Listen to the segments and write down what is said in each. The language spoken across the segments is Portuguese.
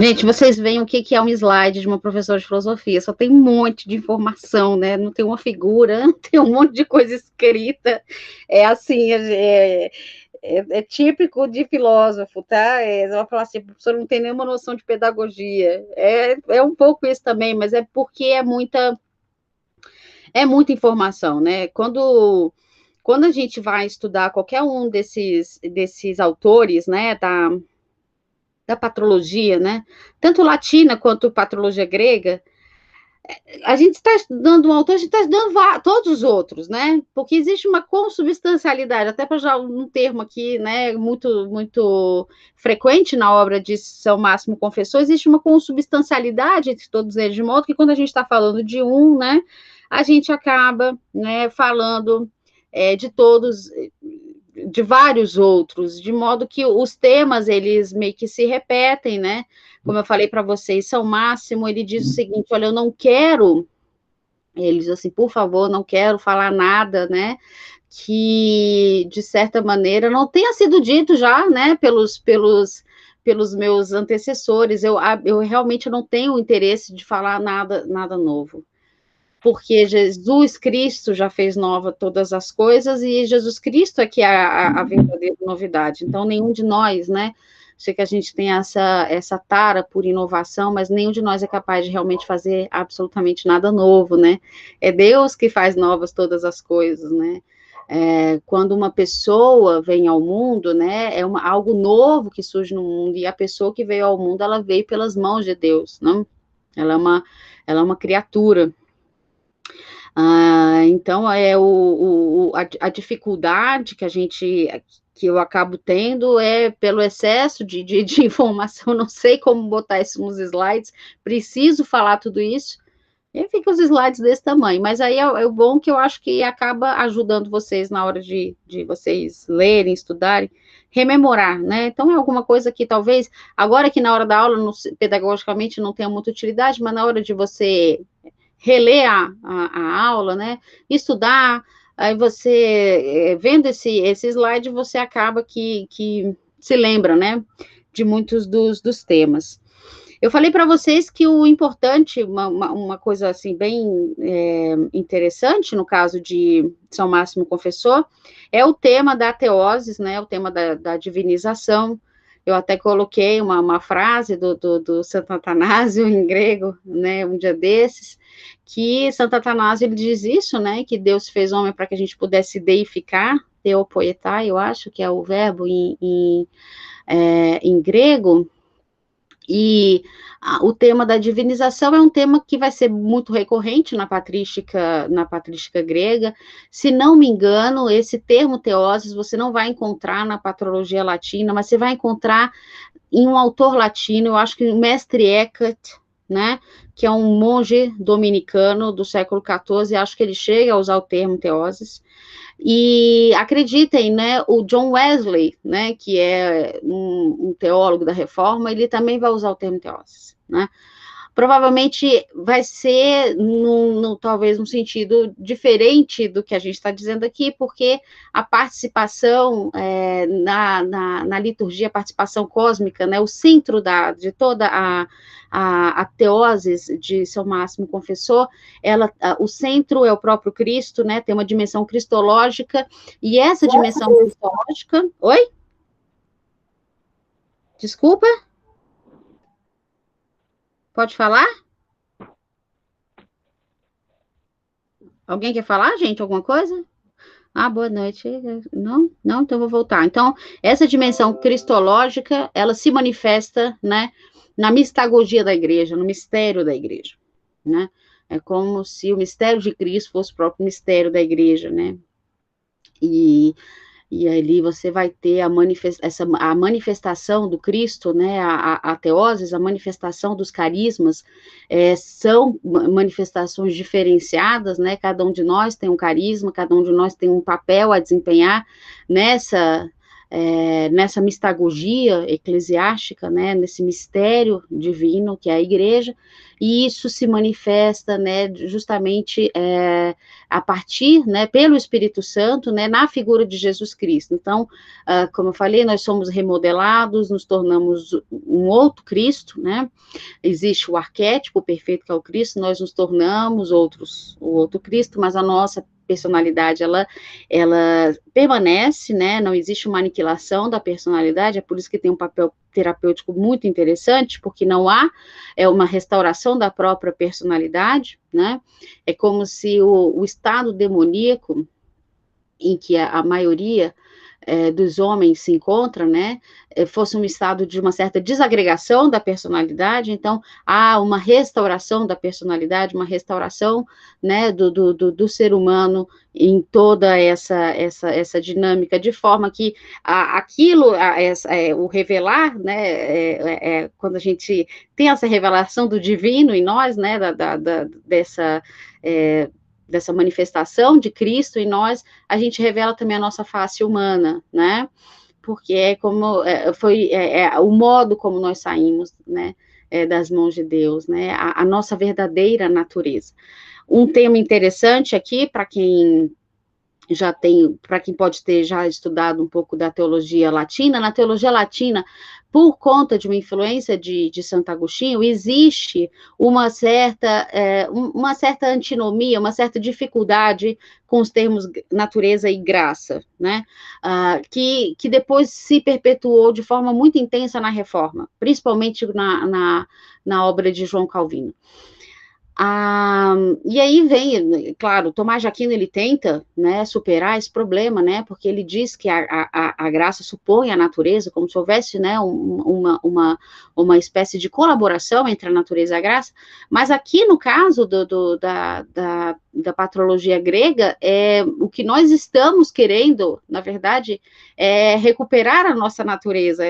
Gente, vocês veem o que é um slide de uma professora de filosofia, só tem um monte de informação, né? Não tem uma figura, tem um monte de coisa escrita. É assim, é típico de filósofo, tá? Você vai falar assim, a professora não tem nenhuma noção de pedagogia. É um pouco isso também, mas é porque é muita informação, né? Quando a gente vai estudar qualquer um desses autores, né, da patrologia, né, tanto latina quanto patrologia grega, a gente está estudando um autor, a gente está estudando todos os outros, né? Porque existe uma consubstancialidade, até para já um termo aqui, né, muito, muito frequente na obra de São Máximo Confessor, existe uma consubstancialidade entre todos eles, de modo que quando a gente está falando de um, né, a gente acaba, né, falando de todos, de vários outros, de modo que os temas, eles meio que se repetem, né? Como eu falei para vocês, São Máximo, ele diz o seguinte, olha, eu não quero, ele diz assim, por favor, não quero falar nada, né, que, de certa maneira, não tenha sido dito já, né, pelos meus antecessores, eu realmente não tenho interesse de falar nada novo, porque Jesus Cristo já fez nova todas as coisas, e Jesus Cristo é que é a verdadeira novidade. Então, nenhum de nós, né? Sei que a gente tem essa tara por inovação, mas nenhum de nós é capaz de realmente fazer absolutamente nada novo, né? É Deus que faz novas todas as coisas, né? Quando uma pessoa vem ao mundo, né? Algo novo que surge no mundo, e a pessoa que veio ao mundo, ela veio pelas mãos de Deus, não? Ela é uma criatura. Então, a dificuldade que eu acabo tendo é pelo excesso de informação, não sei como botar isso nos slides, preciso falar tudo isso, e fica os slides desse tamanho, mas aí é o bom que eu acho que acaba ajudando vocês na hora de vocês lerem, estudarem, rememorar, né? Então, é alguma coisa que talvez, agora que na hora da aula, pedagogicamente, não tenha muita utilidade, mas na hora de você reler a aula, né? Estudar, aí você, vendo esse slide, você acaba que se lembra, né? De muitos dos temas. Eu falei para vocês que o importante, uma coisa assim bem interessante, no caso de São Máximo Confessor, é o tema da teoses, né? O tema da divinização. Eu até coloquei uma frase do Santo Atanásio em grego, né? Um dia desses, que Santo Atanásio ele diz isso, né? Que Deus fez homem para que a gente pudesse deificar, theopoietai, eu acho que é o verbo em grego. E o tema da divinização é um tema que vai ser muito recorrente na patrística grega. Se não me engano, esse termo teoses você não vai encontrar na patrologia latina, mas você vai encontrar em um autor latino, eu acho que o mestre Eckhart, né, que é um monge dominicano do século XIV, acho que ele chega a usar o termo teoses. E acreditem, né, o John Wesley, né, que é um teólogo da Reforma, ele também vai usar o termo teoses, né? Provavelmente vai ser, talvez, num sentido diferente do que a gente está dizendo aqui, porque a participação na liturgia, a participação cósmica, né, o centro de toda a teoses de São Máximo Confessor, o centro é o próprio Cristo, né, tem uma dimensão cristológica, e essa dimensão cristológica... Oi? Desculpa? Pode falar? Alguém quer falar, gente, alguma coisa? Boa noite. Não? Não? Então eu vou voltar. Então, essa dimensão cristológica, ela se manifesta, né, na mistagogia da igreja, no mistério da igreja, né? É como se o mistério de Cristo fosse o próprio mistério da igreja, né? E ali você vai ter a manifestação do Cristo, né, a teoses, a manifestação dos carismas, são manifestações diferenciadas, né, cada um de nós tem um carisma, cada um de nós tem um papel a desempenhar nessa mistagogia eclesiástica, né, nesse mistério divino que é a igreja, e isso se manifesta, né, justamente a partir, né, pelo Espírito Santo, né, na figura de Jesus Cristo. Então, como eu falei, nós somos remodelados, nos tornamos um outro Cristo, né? Existe o arquétipo perfeito que é o Cristo, nós nos tornamos o outro Cristo, mas a nossa personalidade, ela permanece, né, não existe uma aniquilação da personalidade, é por isso que tem um papel terapêutico muito interessante, porque não há uma restauração da própria personalidade, né, é como se o estado demoníaco, em que a maioria dos homens se encontra, né, fosse um estado de uma certa desagregação da personalidade, então há uma restauração da personalidade, uma restauração, né, do ser humano em toda essa dinâmica, de forma que o revelar, né, quando a gente tem essa revelação do divino em nós, né, dessa manifestação de Cristo em nós, a gente revela também a nossa face humana, né? Porque é como foi o modo como nós saímos, né? Das mãos de Deus, né? A nossa verdadeira natureza. Um tema interessante aqui para quem para quem pode ter já estudado um pouco da teologia latina, na teologia latina, por conta de uma influência de Santo Agostinho, existe uma certa antinomia, uma certa dificuldade com os termos natureza e graça, né? Que depois se perpetuou de forma muito intensa na Reforma, principalmente na obra de João Calvino. E aí vem, claro, Tomás de Aquino, ele tenta, né, superar esse problema, né, porque ele diz que a graça supõe a natureza, como se houvesse, né, uma espécie de colaboração entre a natureza e a graça, mas aqui no caso da patrologia grega, o que nós estamos querendo, na verdade, é recuperar a nossa natureza.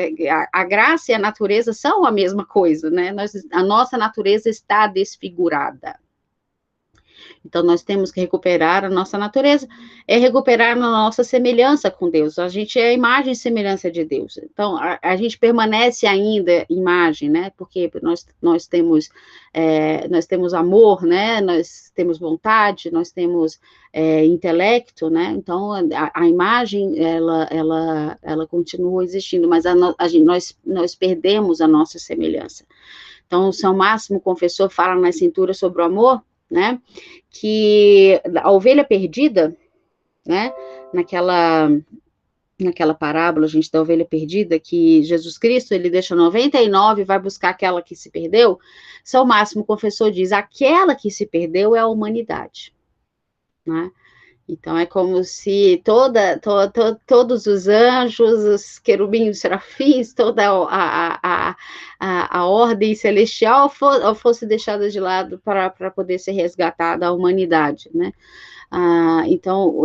A graça e a natureza são a mesma coisa, né? A nossa natureza está desfigurada. Então, nós temos que recuperar a nossa natureza, recuperar a nossa semelhança com Deus. A gente é a imagem e semelhança de Deus. Então, a gente permanece ainda imagem, né? Porque nós temos amor, né? Nós temos vontade, nós temos intelecto, né? Então, a imagem, ela continua existindo, mas nós perdemos a nossa semelhança. Então, o São Máximo Confessor fala na Cintura sobre o amor, né, que a ovelha perdida, né, naquela parábola, gente, da ovelha perdida, que Jesus Cristo, ele deixa 99 e vai buscar aquela que se perdeu, São Máximo Confessor diz, aquela que se perdeu é a humanidade, né, então, é como se todos os anjos, os querubins, os serafins, toda a ordem celestial fosse deixada de lado para poder ser resgatada a humanidade, né? Então,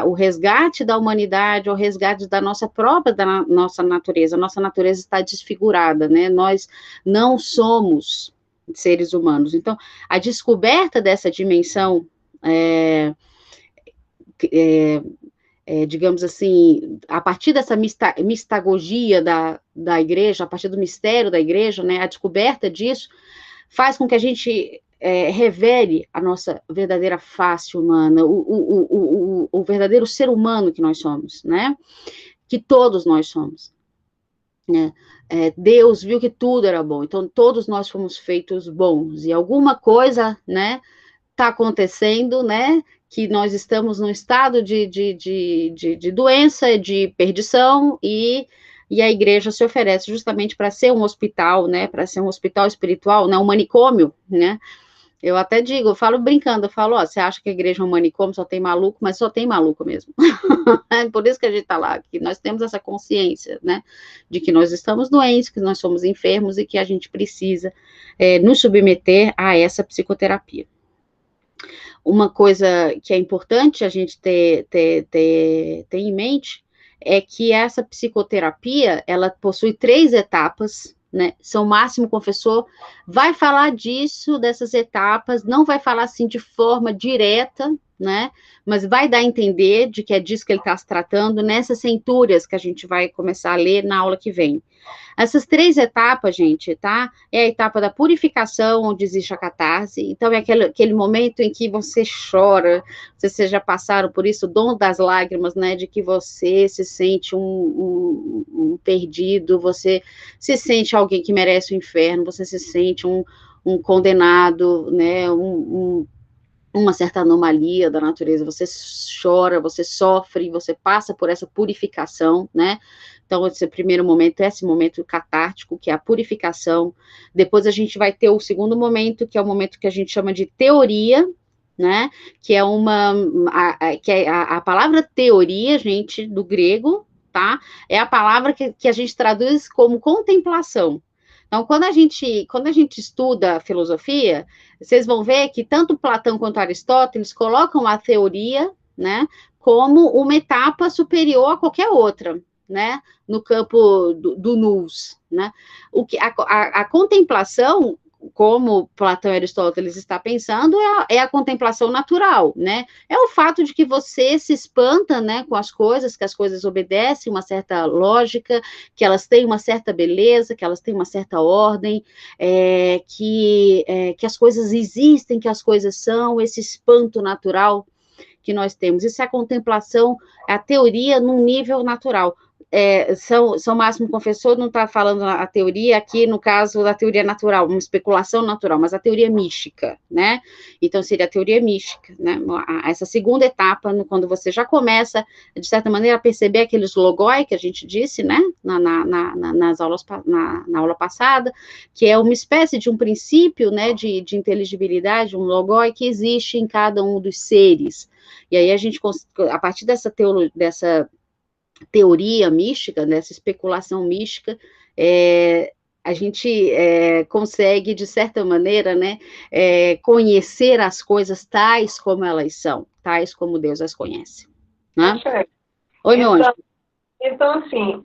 o resgate da humanidade, o resgate da nossa própria, da nossa natureza. A nossa natureza está desfigurada, né? Nós não somos seres humanos. Então, a descoberta dessa dimensão digamos assim, a partir dessa mistagogia da igreja, a partir do mistério da igreja, né, a descoberta disso faz com que a gente revele a nossa verdadeira face humana, o verdadeiro ser humano que nós somos, né, que todos nós somos, né. Deus viu que tudo era bom, então todos nós fomos feitos bons, e alguma coisa, né, está acontecendo, né, que nós estamos num estado de doença, de perdição, e a igreja se oferece justamente para ser um hospital, né, para ser um hospital espiritual, né, um manicômio, né, eu até digo, eu falo brincando, eu falo, ó, você acha que a igreja é um manicômio, só tem maluco, mas só tem maluco mesmo, é por isso que a gente está lá, que nós temos essa consciência, né, de que nós estamos doentes, que nós somos enfermos, e que a gente precisa nos submeter a essa psicoterapia. Uma coisa que é importante a gente ter em mente é que essa psicoterapia, ela possui 3 etapas, né? São Máximo Confessor vai falar disso, dessas etapas, não vai falar assim de forma direta, né? Mas vai dar a entender de que é disso que ele está se tratando nessas centúrias que a gente vai começar a ler na aula que vem. Essas 3 etapas, gente, tá? É a etapa da purificação, onde existe a catarse. Então, é aquele momento em que você chora, vocês já passaram por isso, o dom das lágrimas, né? De que você se sente um perdido, você se sente alguém que merece o inferno, você se sente um condenado, né? Uma certa anomalia da natureza, você chora, você sofre, você passa por essa purificação, né? Então, esse primeiro momento é esse momento catártico, que é a purificação. Depois a gente vai ter o segundo momento, que é o momento que a gente chama de teoria, né? Que é a palavra teoria, gente, do grego, tá? É a palavra que a gente traduz como contemplação. Então, quando a gente estuda filosofia, vocês vão ver que tanto Platão quanto Aristóteles colocam a teoria, né, como uma etapa superior a qualquer outra, né, no campo do nous, né. A contemplação, como Platão e Aristóteles está pensando, é a contemplação natural, né? É o fato de que você se espanta, né, com as coisas, que as coisas obedecem uma certa lógica, que elas têm uma certa beleza, que elas têm uma certa ordem, que as coisas existem, que as coisas são, esse espanto natural que nós temos. Isso é a contemplação, a teoria num nível natural. São Máximo Confessor não está falando a teoria aqui, no caso da teoria natural, uma especulação natural, mas a teoria mística, né? Então, seria a teoria mística, né? Essa segunda etapa, quando você já começa, de certa maneira, a perceber aqueles logoi que a gente disse, né? Nas aulas, na aula passada, que é uma espécie de um princípio, né? De inteligibilidade, um logoi que existe em cada um dos seres. E aí a partir dessa teoria mística, dessa especulação mística, a gente consegue, de certa maneira, né, conhecer as coisas tais como elas são, tais como Deus as conhece. Né? Oi, meu anjo. Então, assim,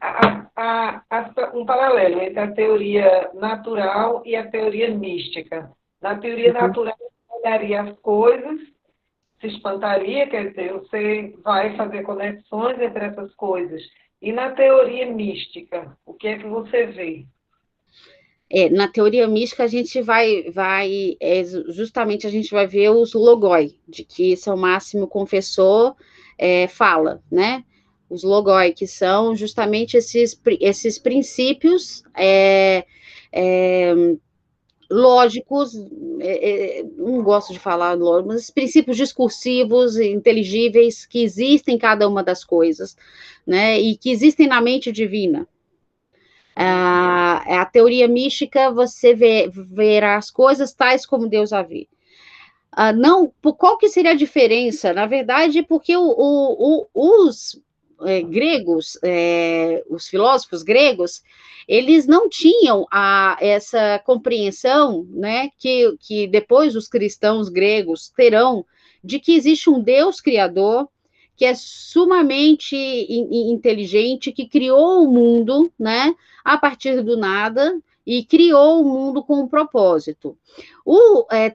um paralelo entre a teoria natural e a teoria mística. Na teoria natural, você olharia as coisas, se espantaria, quer dizer, você vai fazer conexões entre essas coisas. E na teoria mística, o que é que você vê? Na teoria mística, a gente justamente a gente vai ver os logoi, de que São Máximo Confessor fala, né? Os logoi, que são justamente esses princípios lógicos, não gosto de falar lógicos, mas princípios discursivos, inteligíveis, que existem em cada uma das coisas, né? E que existem na mente divina. A teoria mística, você verá as coisas tais como Deus a vê. Não, qual que seria a diferença? Na verdade, porque os gregos, os filósofos gregos, eles não tinham essa compreensão, né, que depois os cristãos gregos terão, de que existe um Deus criador, que é sumamente inteligente, que criou o mundo, né, a partir do nada, e criou o mundo com um propósito.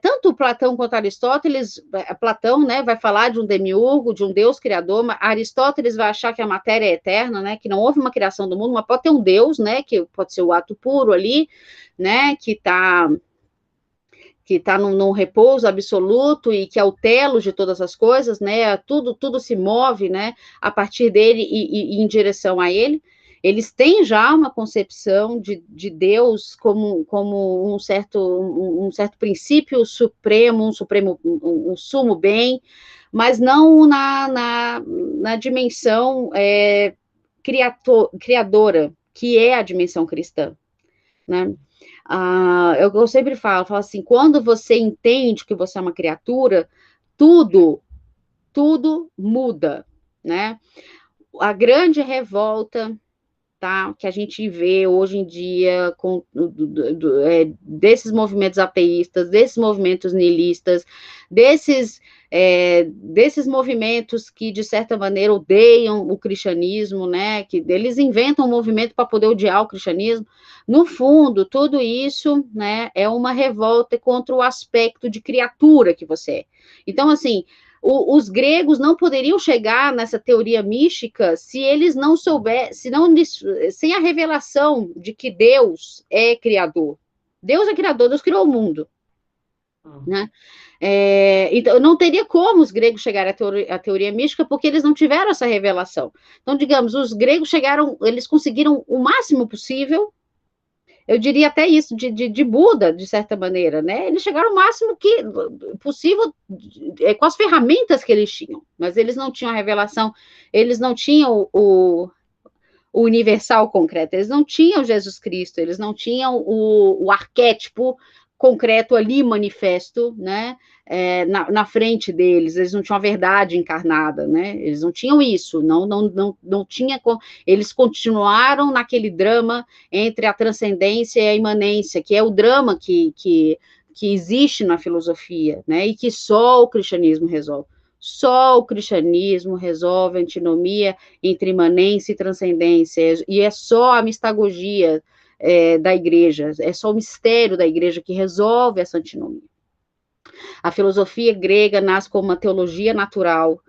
Tanto Platão quanto Aristóteles, Platão, né, vai falar de um demiurgo, de um Deus criador, mas Aristóteles vai achar que a matéria é eterna, né, que não houve uma criação do mundo, mas pode ter um Deus, né, que pode ser o ato puro ali, né, que está num repouso absoluto e que é o telos de todas as coisas, né, tudo se move, né, a partir dele e em direção a ele. Eles têm já uma concepção de Deus como um certo princípio supremo, um sumo bem, mas não na dimensão criadora, que é a dimensão cristã, né? Eu sempre falo assim, quando você entende que você é uma criatura, tudo muda, né? A grande revolta, tá? Que a gente vê hoje em dia desses movimentos ateístas, desses movimentos niilistas, desses movimentos que, de certa maneira, odeiam o cristianismo, né? Que eles inventam um movimento para poder odiar o cristianismo. No fundo, tudo isso, né, é uma revolta contra o aspecto de criatura que você é. Então, assim, os gregos não poderiam chegar nessa teoria mística se eles não soubessem, sem a revelação de que Deus é criador. Deus é criador, Deus criou o mundo. Né? Então, não teria como os gregos chegarem à teoria mística, porque eles não tiveram essa revelação. Então, digamos, os gregos eles conseguiram o máximo possível, eu diria até isso, de Buda, de certa maneira, né? Eles chegaram ao máximo que possível com as ferramentas que eles tinham, mas eles não tinham a revelação, eles não tinham o universal concreto, eles não tinham Jesus Cristo, eles não tinham o arquétipo concreto ali, manifesto, né, na frente deles, eles não tinham a verdade encarnada, né, eles não tinham isso, não tinha, eles continuaram naquele drama entre a transcendência e a imanência, que é o drama que existe na filosofia, né, e que só o cristianismo resolve. Só o cristianismo resolve a antinomia entre imanência e transcendência, e é só a mistagogia da igreja, é só o mistério da igreja que resolve essa antinomia. A filosofia grega nasce como uma teologia natural,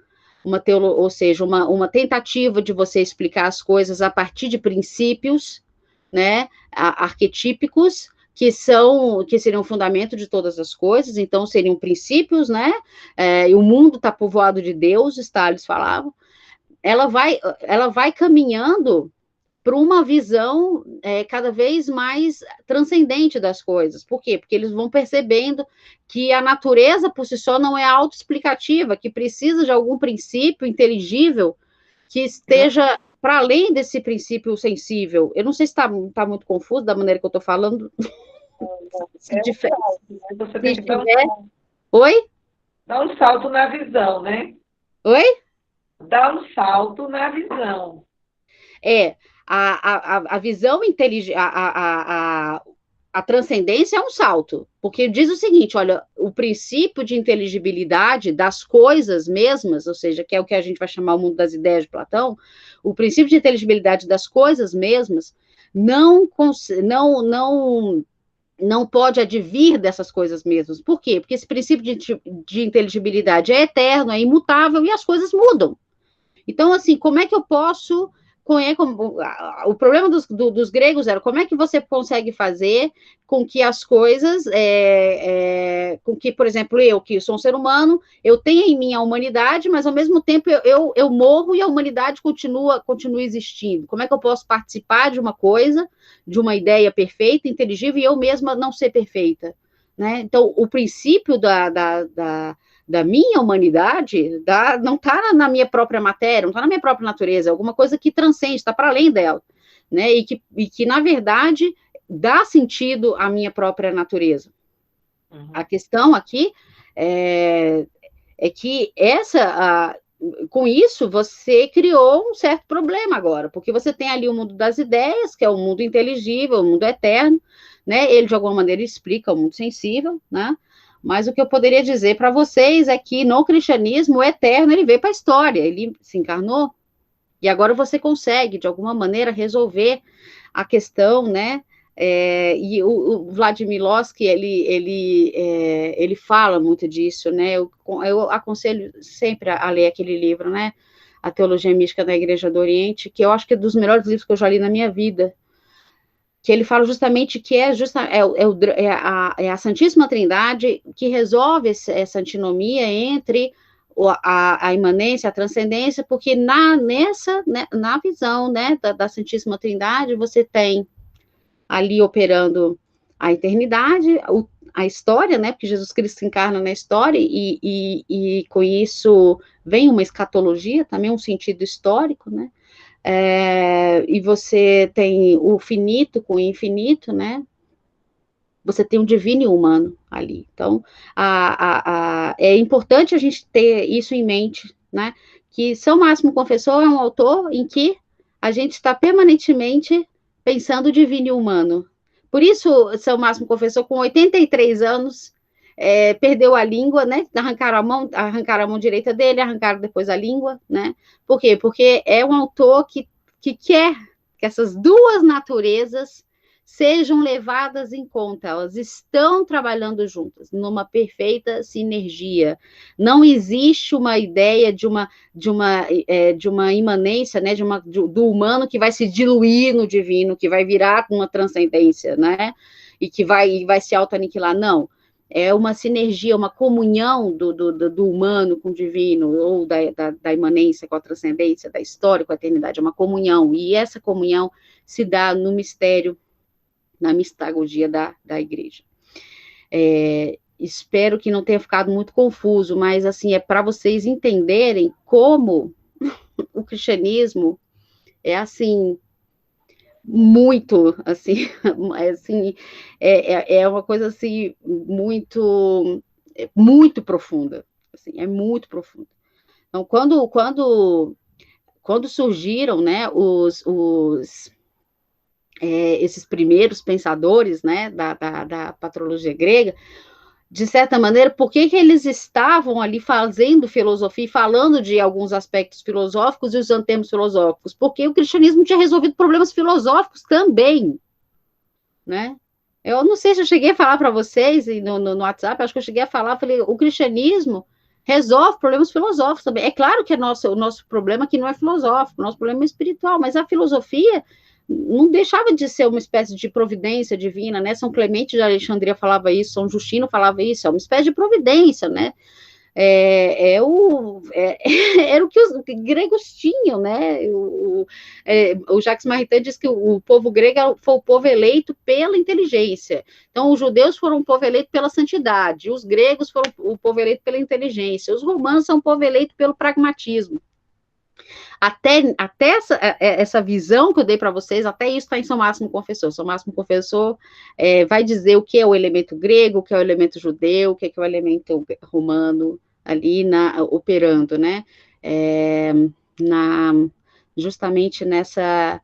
ou seja, uma tentativa de você explicar as coisas a partir de princípios, né, arquetípicos, que seriam o fundamento de todas as coisas, então seriam princípios, né, e o mundo está povoado de deuses, tá, eles falavam, ela vai caminhando para uma visão cada vez mais transcendente das coisas. Por quê? Porque eles vão percebendo que a natureza por si só não é autoexplicativa, que precisa de algum princípio inteligível que esteja para além desse princípio sensível. Eu não sei se está muito confuso da maneira que eu estou falando. Você tem que dar Oi? Dá um salto na visão, né? Oi? Dá um salto na visão. A visão inteligente, a transcendência é um salto, porque diz o seguinte, olha, o princípio de inteligibilidade das coisas mesmas, ou seja, que é o que a gente vai chamar o mundo das ideias de Platão, o princípio de inteligibilidade das coisas mesmas não pode advir dessas coisas mesmas. Por quê? Porque esse princípio de inteligibilidade é eterno, é imutável, e as coisas mudam. Então, assim, como é que eu posso... O problema dos gregos era como é que você consegue fazer com que as coisas, com que, por exemplo, eu, que sou um ser humano, eu tenha em mim a humanidade, mas ao mesmo tempo eu morro e a humanidade continua existindo. Como é que eu posso participar de uma coisa, de uma ideia perfeita, inteligível, e eu mesma não ser perfeita? Né? Então, o princípio da minha humanidade não está na minha própria matéria, não está na minha própria natureza, é alguma coisa que transcende, está para além dela, né? E que, na verdade, dá sentido à minha própria natureza. Uhum. A questão aqui é que com isso você criou um certo problema agora, porque você tem ali o mundo das ideias, que é o mundo inteligível, o mundo eterno, né? Ele, de alguma maneira, explica o mundo sensível, né? Mas o que eu poderia dizer para vocês é que no cristianismo o eterno ele veio para a história, ele se encarnou, e agora você consegue, de alguma maneira, resolver a questão, né? E o Vladimir Lossky, ele fala muito disso, né? Eu aconselho sempre a ler aquele livro, né? A Teologia Mística da Igreja do Oriente, que eu acho que é dos melhores livros que eu já li na minha vida, que ele fala justamente que é a Santíssima Trindade que resolve essa antinomia entre a imanência, a transcendência, porque na visão, né, da Santíssima Trindade, você tem ali operando a eternidade, a história, né, porque Jesus Cristo se encarna na história, e com isso vem uma escatologia, também um sentido histórico, né, e você tem o finito com o infinito, né? Você tem o divino e o humano ali. Então, é importante a gente ter isso em mente, né? Que São Máximo Confessor é um autor em que a gente está permanentemente pensando divino e humano. Por isso, São Máximo confessou, com 83 anos, perdeu a língua, né? Arrancaram a mão direita dele, arrancaram depois a língua, né? Por quê? Porque é um autor que quer que essas duas naturezas sejam levadas em conta, elas estão trabalhando juntas, numa perfeita sinergia. Não existe uma ideia de uma imanência, né, do humano que vai se diluir no divino, que vai virar uma transcendência, né, e que vai se auto-aniquilar. Não, é uma sinergia, uma comunhão do humano com o divino, ou da imanência com a transcendência, da história com a eternidade, é uma comunhão, e essa comunhão se dá no mistério, na mistagogia da igreja. Espero que não tenha ficado muito confuso, mas, assim, é para vocês entenderem como o cristianismo é, assim, muito, assim, é uma coisa, assim, muito profunda, assim, é muito profunda. Então, quando surgiram, né, esses primeiros pensadores, né, da patrologia grega, de certa maneira, por que eles estavam ali fazendo filosofia, falando de alguns aspectos filosóficos e usando termos filosóficos? Porque o cristianismo tinha resolvido problemas filosóficos também, né? Eu não sei se eu cheguei a falar para vocês no WhatsApp, acho que eu cheguei a falar, falei, o cristianismo resolve problemas filosóficos também. É claro que o nosso problema aqui não é filosófico, o nosso problema é espiritual, mas a filosofia não deixava de ser uma espécie de providência divina, né? São Clemente de Alexandria falava isso, São Justino falava isso, é uma espécie de providência, né? Era o que os gregos tinham, né? O Jacques Maritain diz que o povo grego foi o povo eleito pela inteligência. Então, os judeus foram o povo eleito pela santidade, os gregos foram o povo eleito pela inteligência, os romanos são o povo eleito pelo pragmatismo. Até essa visão que eu dei para vocês, até isso está em São Máximo Confessor. São Máximo Confessor vai dizer o que é o elemento grego, o que é o elemento judeu, o que é o elemento romano, ali operando, né? Justamente nessa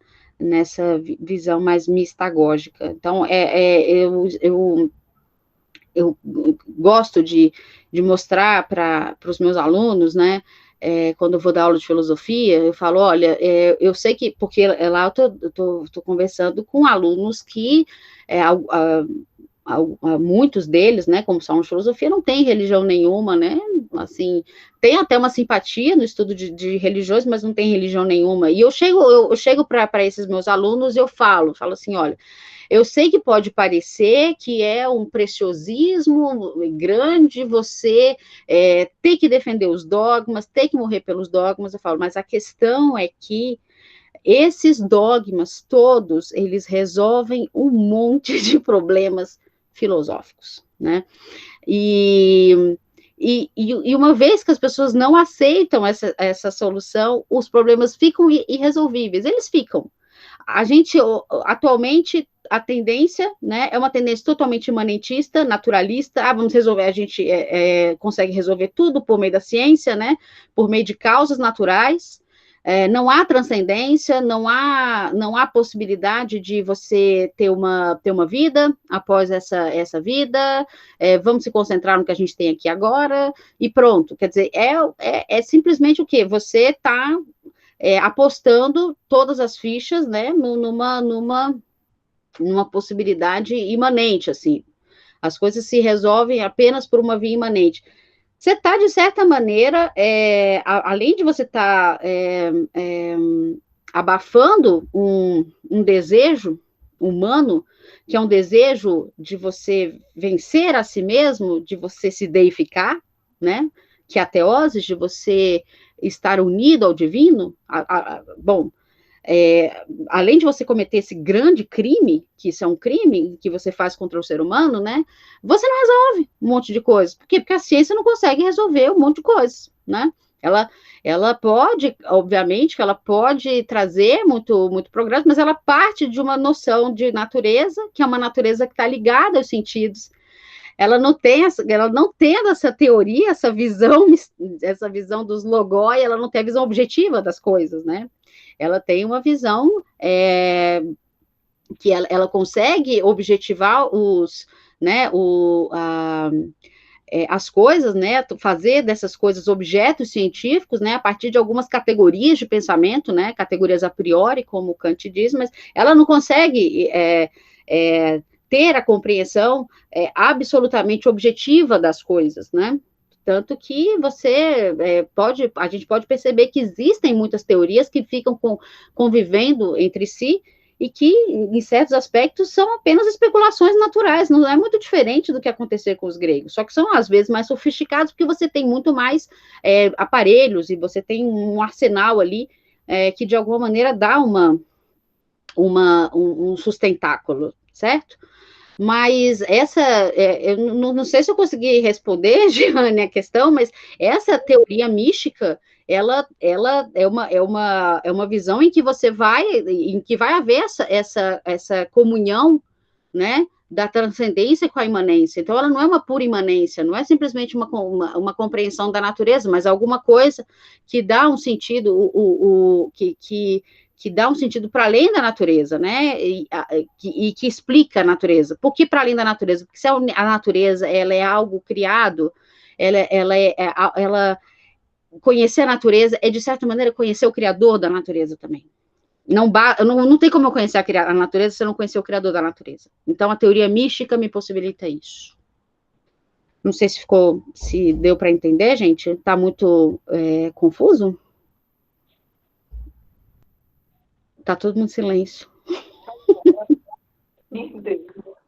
visão mais mistagógica. Então, eu gosto de mostrar para os meus alunos, né? Quando eu vou dar aula de filosofia, eu falo, olha, eu sei que, porque lá eu estou conversando com alunos que, muitos deles, né, como são de filosofia, não tem religião nenhuma, né, assim, tem até uma simpatia no estudo de religiões, mas não tem religião nenhuma, e eu chego para esses meus alunos e eu falo assim, olha, eu sei que pode parecer que é um preciosismo grande você ter que defender os dogmas, ter que morrer pelos dogmas, eu falo, mas a questão é que esses dogmas todos, eles resolvem um monte de problemas filosóficos, né? E uma vez que as pessoas não aceitam essa solução, os problemas ficam irresolvíveis, eles ficam. A gente, atualmente, a tendência, né, é uma tendência totalmente imanentista, naturalista, vamos resolver, a gente consegue resolver tudo por meio da ciência, né, por meio de causas naturais, não há transcendência, não há possibilidade de você ter uma vida após essa vida, vamos se concentrar no que a gente tem aqui agora, e pronto, quer dizer, é simplesmente o quê? Você está apostando todas as fichas, né, numa possibilidade imanente, assim, as coisas se resolvem apenas por uma via imanente. Você está, de certa maneira, além de você estar abafando um desejo humano, que é um desejo de você vencer a si mesmo, de você se deificar, né? Que é a teose, de você estar unido ao divino. Além de você cometer esse grande crime, que isso é um crime que você faz contra o ser humano, né? Você não resolve um monte de coisas. Por quê? Porque a ciência não consegue resolver um monte de coisas, né? Ela pode, obviamente, que ela pode trazer muito, muito progresso, mas ela parte de uma noção de natureza, que é uma natureza que está ligada aos sentidos. ela não tendo essa teoria, essa visão dos logoi, ela não tem a visão objetiva das coisas, né? Ela tem uma visão que ela consegue objetivar né, as coisas, né, fazer dessas coisas objetos científicos, né, a partir de algumas categorias de pensamento, né, categorias a priori, como Kant diz, mas ela não consegue ter a compreensão absolutamente objetiva das coisas, né? Tanto que a gente pode perceber que existem muitas teorias que ficam convivendo entre si e que, em certos aspectos, são apenas especulações naturais, não é muito diferente do que aconteceu com os gregos, só que são, às vezes, mais sofisticados, porque você tem muito mais aparelhos, e você tem um arsenal ali que, de alguma maneira, dá um sustentáculo, certo? Mas eu não sei se eu consegui responder, Giane, a questão, mas essa teoria mística, ela é uma visão em que vai haver essa comunhão, né, da transcendência com a imanência. Então, ela não é uma pura imanência, não é simplesmente uma compreensão da natureza, mas alguma coisa que dá um sentido, que dá um sentido para além da natureza, né, e que explica a natureza. Por que para além da natureza? Porque se a natureza ela é algo criado, ela conhecer a natureza é, de certa maneira, conhecer o Criador da natureza também. Não tem como eu conhecer a natureza se eu não conhecer o Criador da natureza. Então, a teoria mística me possibilita isso. Não sei se deu para entender, gente. Está muito confuso? Tá todo mundo em silêncio.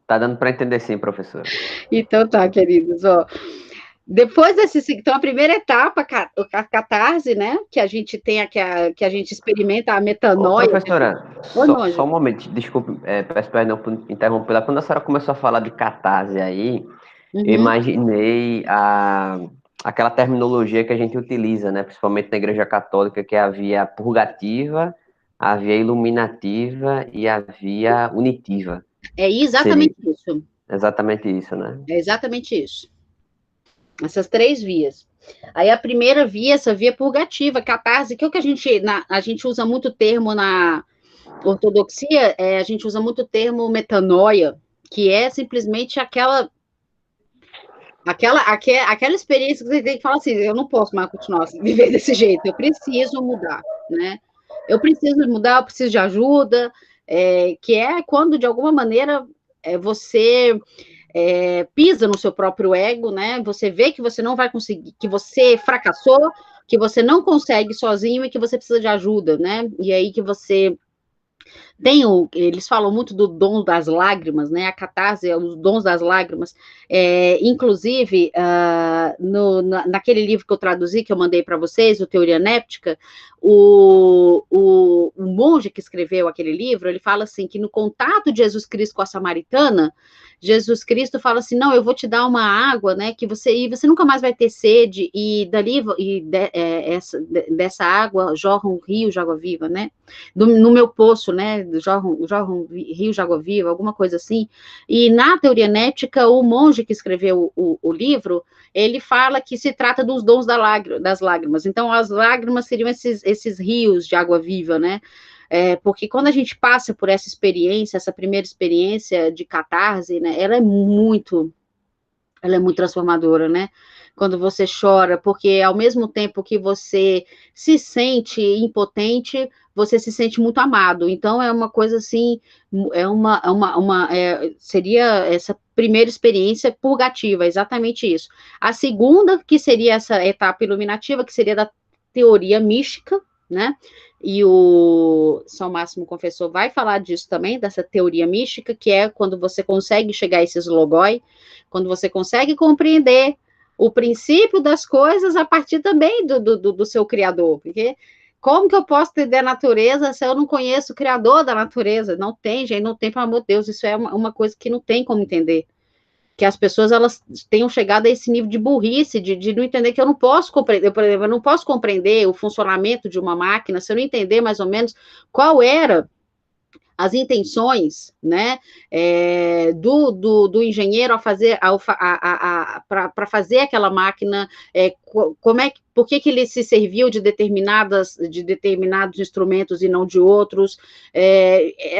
Tá dando para entender sim, professora. Então tá, queridos, ó. Depois então a primeira etapa, a catarse, né, que a gente tem, que a gente experimenta a metanoia. Ô, professora, só um momento, desculpe, peço perdão por interromper. Quando a senhora começou a falar de catarse aí, eu imaginei aquela terminologia que a gente utiliza, né, principalmente na Igreja Católica, que é a via purgativa, a via iluminativa e a via unitiva. É exatamente isso. Exatamente isso, né? É exatamente isso. Essas 3 vias. Aí a primeira via, essa via purgativa, catarse, que é o que a gente usa muito termo na ortodoxia, a gente usa muito termo metanoia, que é simplesmente aquela experiência que você tem que falar assim, eu não posso mais continuar viver desse jeito, eu preciso mudar, né? Eu preciso mudar, eu preciso de ajuda, que é quando, de alguma maneira, você pisa no seu próprio ego, né? Você vê que você não vai conseguir, que você fracassou, que você não consegue sozinho e que você precisa de ajuda, né? E aí que você eles falam muito do dom das lágrimas, né? A catarse é os dons das lágrimas. Inclusive, naquele livro que eu traduzi, que eu mandei para vocês, o Teoria Néptica, o monge que escreveu aquele livro, ele fala assim, que no contato de Jesus Cristo com a samaritana, Jesus Cristo fala assim, não, eu vou te dar uma água, né, que você nunca mais vai ter sede, e dessa água jorra um rio de água viva, né, no meu poço, né, jorra um rio de água viva, alguma coisa assim. E na Teoria Nética, o monge que escreveu o livro, ele fala que se trata dos dons das lágrimas. Então, as lágrimas seriam esses rios de água viva, né? Porque quando a gente passa por essa experiência, essa primeira experiência de catarse, né, ela é muito transformadora, né? Quando você chora, porque ao mesmo tempo que você se sente impotente, você se sente muito amado. Então, é uma coisa assim, seria essa primeira experiência purgativa, exatamente isso. A segunda, que seria essa etapa iluminativa, que seria da teoria mística, né? E o São Máximo Confessor vai falar disso também, dessa teoria mística, que é quando você consegue chegar a esses logoi, quando você consegue compreender o princípio das coisas a partir também do seu Criador, porque como que eu posso entender a natureza se eu não conheço o Criador da natureza? Não tem, gente, não tem, pelo amor de Deus, isso é uma coisa que não tem como entender. Que as pessoas, elas tenham chegado a esse nível de burrice, de não entender que eu não posso compreender, por exemplo, eu não posso compreender o funcionamento de uma máquina se eu não entender mais ou menos qual era as intenções, né, do engenheiro a fazer, para fazer aquela máquina, por que ele se serviu de determinados instrumentos e não de outros,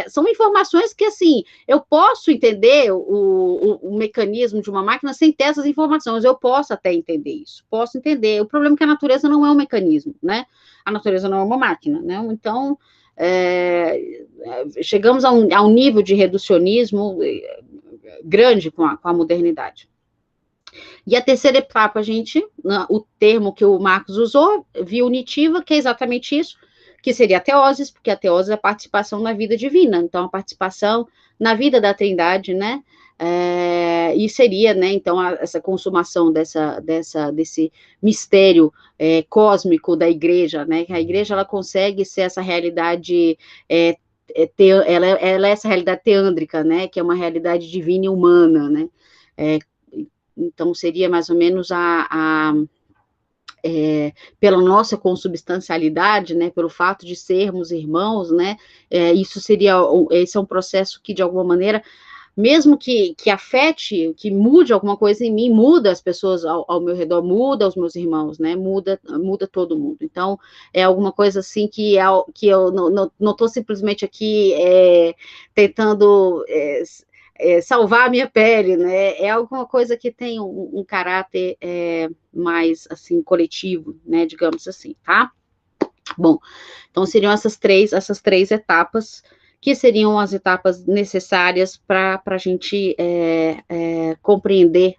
são informações que, assim, eu posso entender o mecanismo de uma máquina sem ter essas informações, eu posso até entender isso, posso entender, o problema é que a natureza não é um mecanismo, né, a natureza não é uma máquina, né, então, chegamos a um nível de reducionismo grande com a modernidade. E a terceira etapa, o termo que o Marcos usou, via unitiva, que é exatamente isso, que seria a teoses, porque a teoses é a participação na vida divina, então a participação na vida da Trindade, né, e seria, né, então, essa consumação desse mistério cósmico da igreja, né, que a igreja, ela consegue ser essa realidade, ela é essa realidade teândrica, né, que é uma realidade divina e humana, né, então seria mais ou menos pela nossa consubstancialidade, né, pelo fato de sermos irmãos, né, esse é um processo que, de alguma maneira, mesmo que afete, que mude alguma coisa em mim, muda as pessoas ao meu redor, muda os meus irmãos, né, muda todo mundo. Então, é alguma coisa assim que eu não estou simplesmente aqui tentando salvar a minha pele, né, é alguma coisa que tem um caráter mais, assim, coletivo, né, digamos assim, tá? Bom, então seriam essas três etapas, que seriam as etapas necessárias para a gente compreender,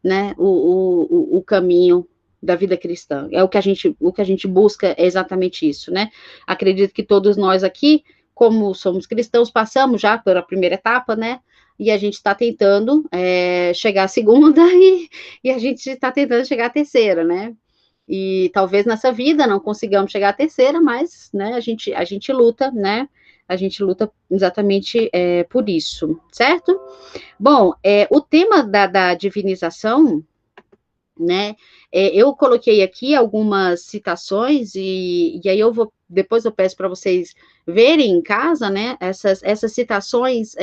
né, o caminho da vida cristã. O que a gente busca é exatamente isso, né? Acredito que todos nós aqui, como somos cristãos, passamos já pela primeira etapa, né? E a gente está tentando chegar à segunda e a gente está tentando chegar à terceira, né? E talvez nessa vida não consigamos chegar à terceira, mas, né, a gente luta, né? A gente luta exatamente por isso, certo? Bom, o tema da divinização, né, eu coloquei aqui algumas citações, e aí depois eu peço para vocês verem em casa, né, essas citações,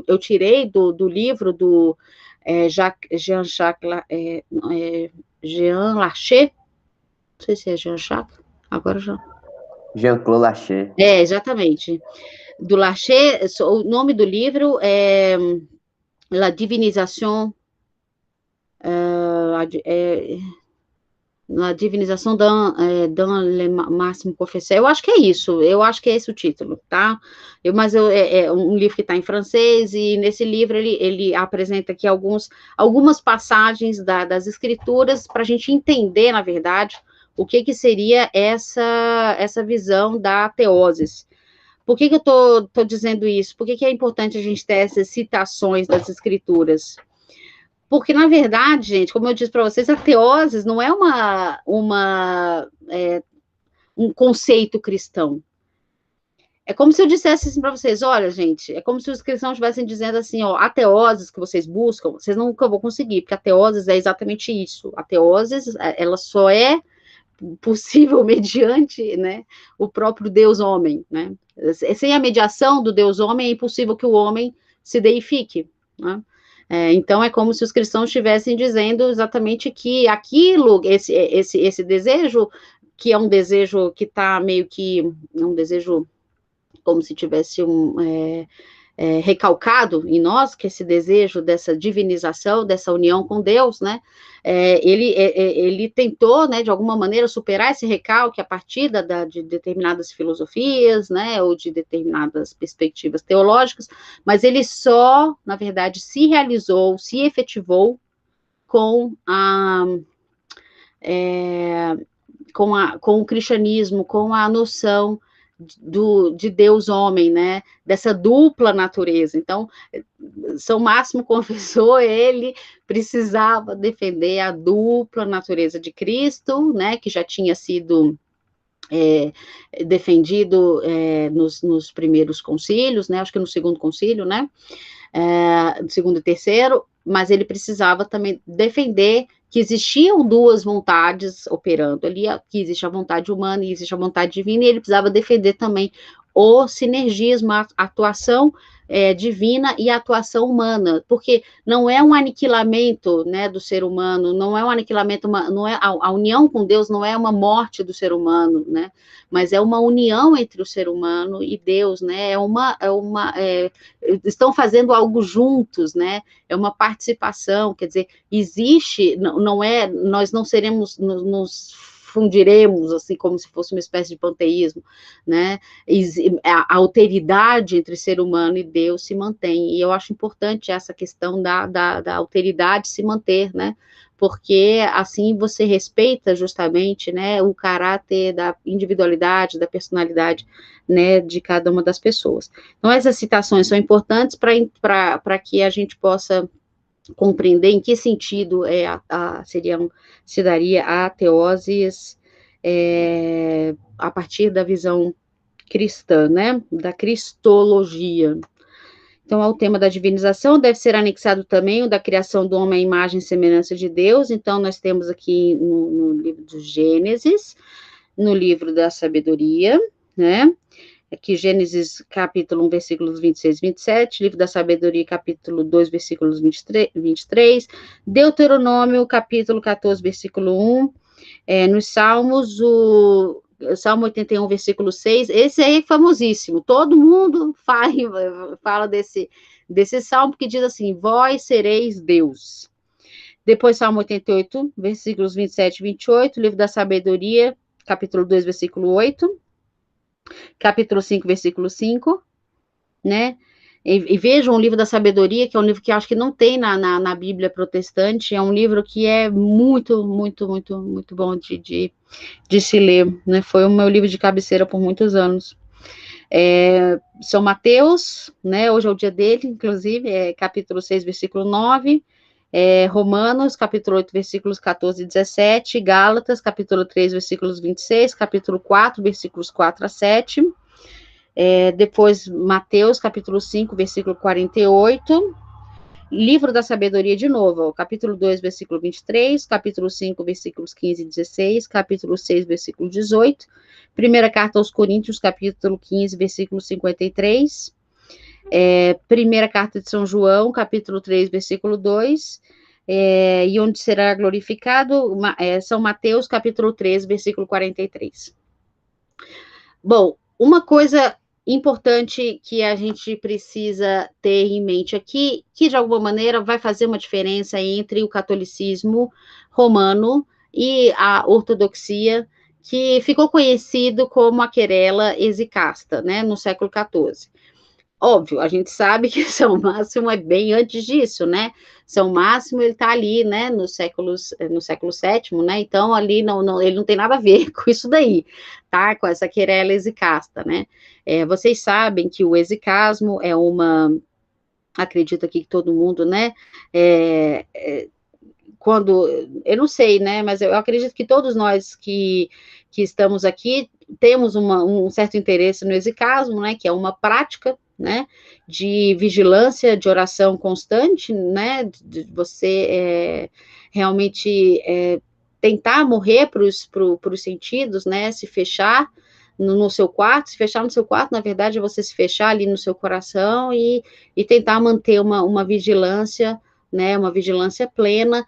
eu tirei do livro do Jean Lachey, não sei se é Jean-Jacques, agora já... Jean-Claude Lachey. Exatamente. Do Lachey, o nome do livro é La Divinisation, La Divinização dans le Máximo Confesseur. Eu acho que é isso, eu acho que é esse o título, tá? Mas é um livro que está em francês, e nesse livro ele apresenta aqui algumas passagens das escrituras para a gente entender, na verdade, o que seria essa visão da teoses. Por que eu estou dizendo isso? Por que é importante a gente ter essas citações das escrituras? Porque, na verdade, gente, como eu disse para vocês, a teoses não é um conceito cristão. É como se eu dissesse assim para vocês, olha, gente, é como se os cristãos estivessem dizendo assim, ó, a teoses que vocês buscam, vocês nunca vão conseguir, porque a teoses é exatamente isso. A teoses, ela só é possível mediante, né, o próprio Deus homem, né? Sem a mediação do Deus homem, é impossível que o homem se deifique, né? Então, é como se os cristãos estivessem dizendo exatamente que aquilo, esse desejo, que é um desejo que está meio que, um desejo como se tivesse recalcado em nós, que esse desejo dessa divinização, dessa união com Deus, né, ele tentou, né, de alguma maneira, superar esse recalque a partir de determinadas filosofias, né, ou de determinadas perspectivas teológicas, mas ele só, na verdade, se realizou, se efetivou com o cristianismo, com a noção de Deus homem, né, dessa dupla natureza. Então, São Máximo confessou, ele precisava defender a dupla natureza de Cristo, né, que já tinha sido defendido nos primeiros concílios, né, acho que no segundo concílio, né, segundo e terceiro, mas ele precisava também defender que existiam duas vontades operando ali, que existe a vontade humana e existe a vontade divina, e ele precisava defender também o sinergismo, a atuação divina e a atuação humana, porque não é um aniquilamento, né, do ser humano, não é um aniquilamento, não é a união com Deus não é uma morte do ser humano, né, mas é uma união entre o ser humano e Deus, né, estão fazendo algo juntos, né, é uma participação, quer dizer, existe, não é, nós não seremos, nos fundiremos, assim, como se fosse uma espécie de panteísmo, né, a alteridade entre ser humano e Deus se mantém, e eu acho importante essa questão da alteridade se manter, né, porque assim você respeita justamente, né, o caráter da individualidade, da personalidade, né, de cada uma das pessoas. Então, essas citações são importantes para que a gente possa compreender em que sentido se daria a teoses a partir da visão cristã, né, da cristologia. Então, ao tema da divinização, deve ser anexado também o da criação do homem à imagem e semelhança de Deus. Então, nós temos aqui no livro do Gênesis, no livro da sabedoria, né, aqui Gênesis capítulo 1, versículos 26 e 27, livro da sabedoria, capítulo 2, versículos 23, Deuteronômio, capítulo 14, versículo 1, nos Salmos, o Salmo 81, versículo 6, esse aí é famosíssimo, todo mundo fala desse salmo, que diz assim, vós sereis Deus. Depois, Salmo 88, versículos 27 e 28, livro da sabedoria, capítulo 2, versículo 8, capítulo 5, versículo 5, né? E vejam o livro da sabedoria, que é um livro que eu acho que não tem na Bíblia protestante, é um livro que é muito, muito, muito, muito bom de se ler, né? Foi o meu livro de cabeceira por muitos anos. São Mateus, né? Hoje é o dia dele, inclusive, capítulo 6, versículo 9, Romanos, capítulo 8, versículos 14 e 17, Gálatas, capítulo 3, versículos 26, capítulo 4, versículos 4 a 7, depois Mateus, capítulo 5, versículo 48, livro da sabedoria de novo, capítulo 2, versículo 23, capítulo 5, versículos 15 e 16, capítulo 6, versículo 18, primeira carta aos Coríntios, capítulo 15, versículo 53, primeira carta de São João, capítulo 3, versículo 2, e onde será glorificado, São Mateus, capítulo 3, versículo 43. Bom, uma coisa importante que a gente precisa ter em mente aqui, que de alguma maneira vai fazer uma diferença entre o catolicismo romano e a ortodoxia, que ficou conhecido como a querela exicasta, né, no século XIV. Óbvio, a gente sabe que São Máximo é bem antes disso, né? São Máximo, ele está ali, né, no século VII, né? Então, ali, ele não tem nada a ver com isso daí, tá? Com essa querela exicasta, né? Vocês sabem que o exicasmo é acredito aqui que todo mundo, né? Eu não sei, né? Mas eu acredito que todos nós que estamos aqui temos um certo interesse no exicasmo, né? Que é uma prática, né, de vigilância, de oração constante, né, de você realmente tentar morrer para os sentidos, né, se fechar no seu quarto, se fechar no seu quarto, na verdade, é você se fechar ali no seu coração e tentar manter uma vigilância, né, uma vigilância plena,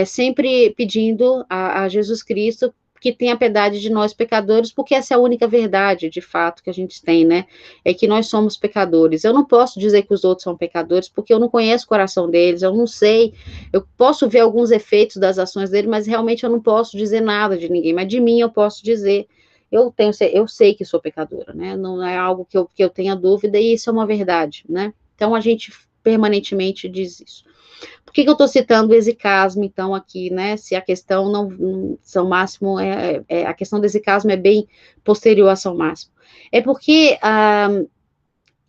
sempre pedindo a Jesus Cristo que tenha piedade de nós pecadores, porque essa é a única verdade, de fato, que a gente tem, né, é que nós somos pecadores. Eu não posso dizer que os outros são pecadores, porque eu não conheço o coração deles, eu não sei, eu posso ver alguns efeitos das ações deles, mas realmente eu não posso dizer nada de ninguém, mas de mim eu posso dizer, eu sei que sou pecadora, né, não é algo que eu tenha dúvida, e isso é uma verdade, né, então a gente permanentemente diz isso. Por que eu estou citando o exicasmo, então, aqui, né? Se a questão São Máximo, a questão do exicasmo é bem posterior a São Máximo. É porque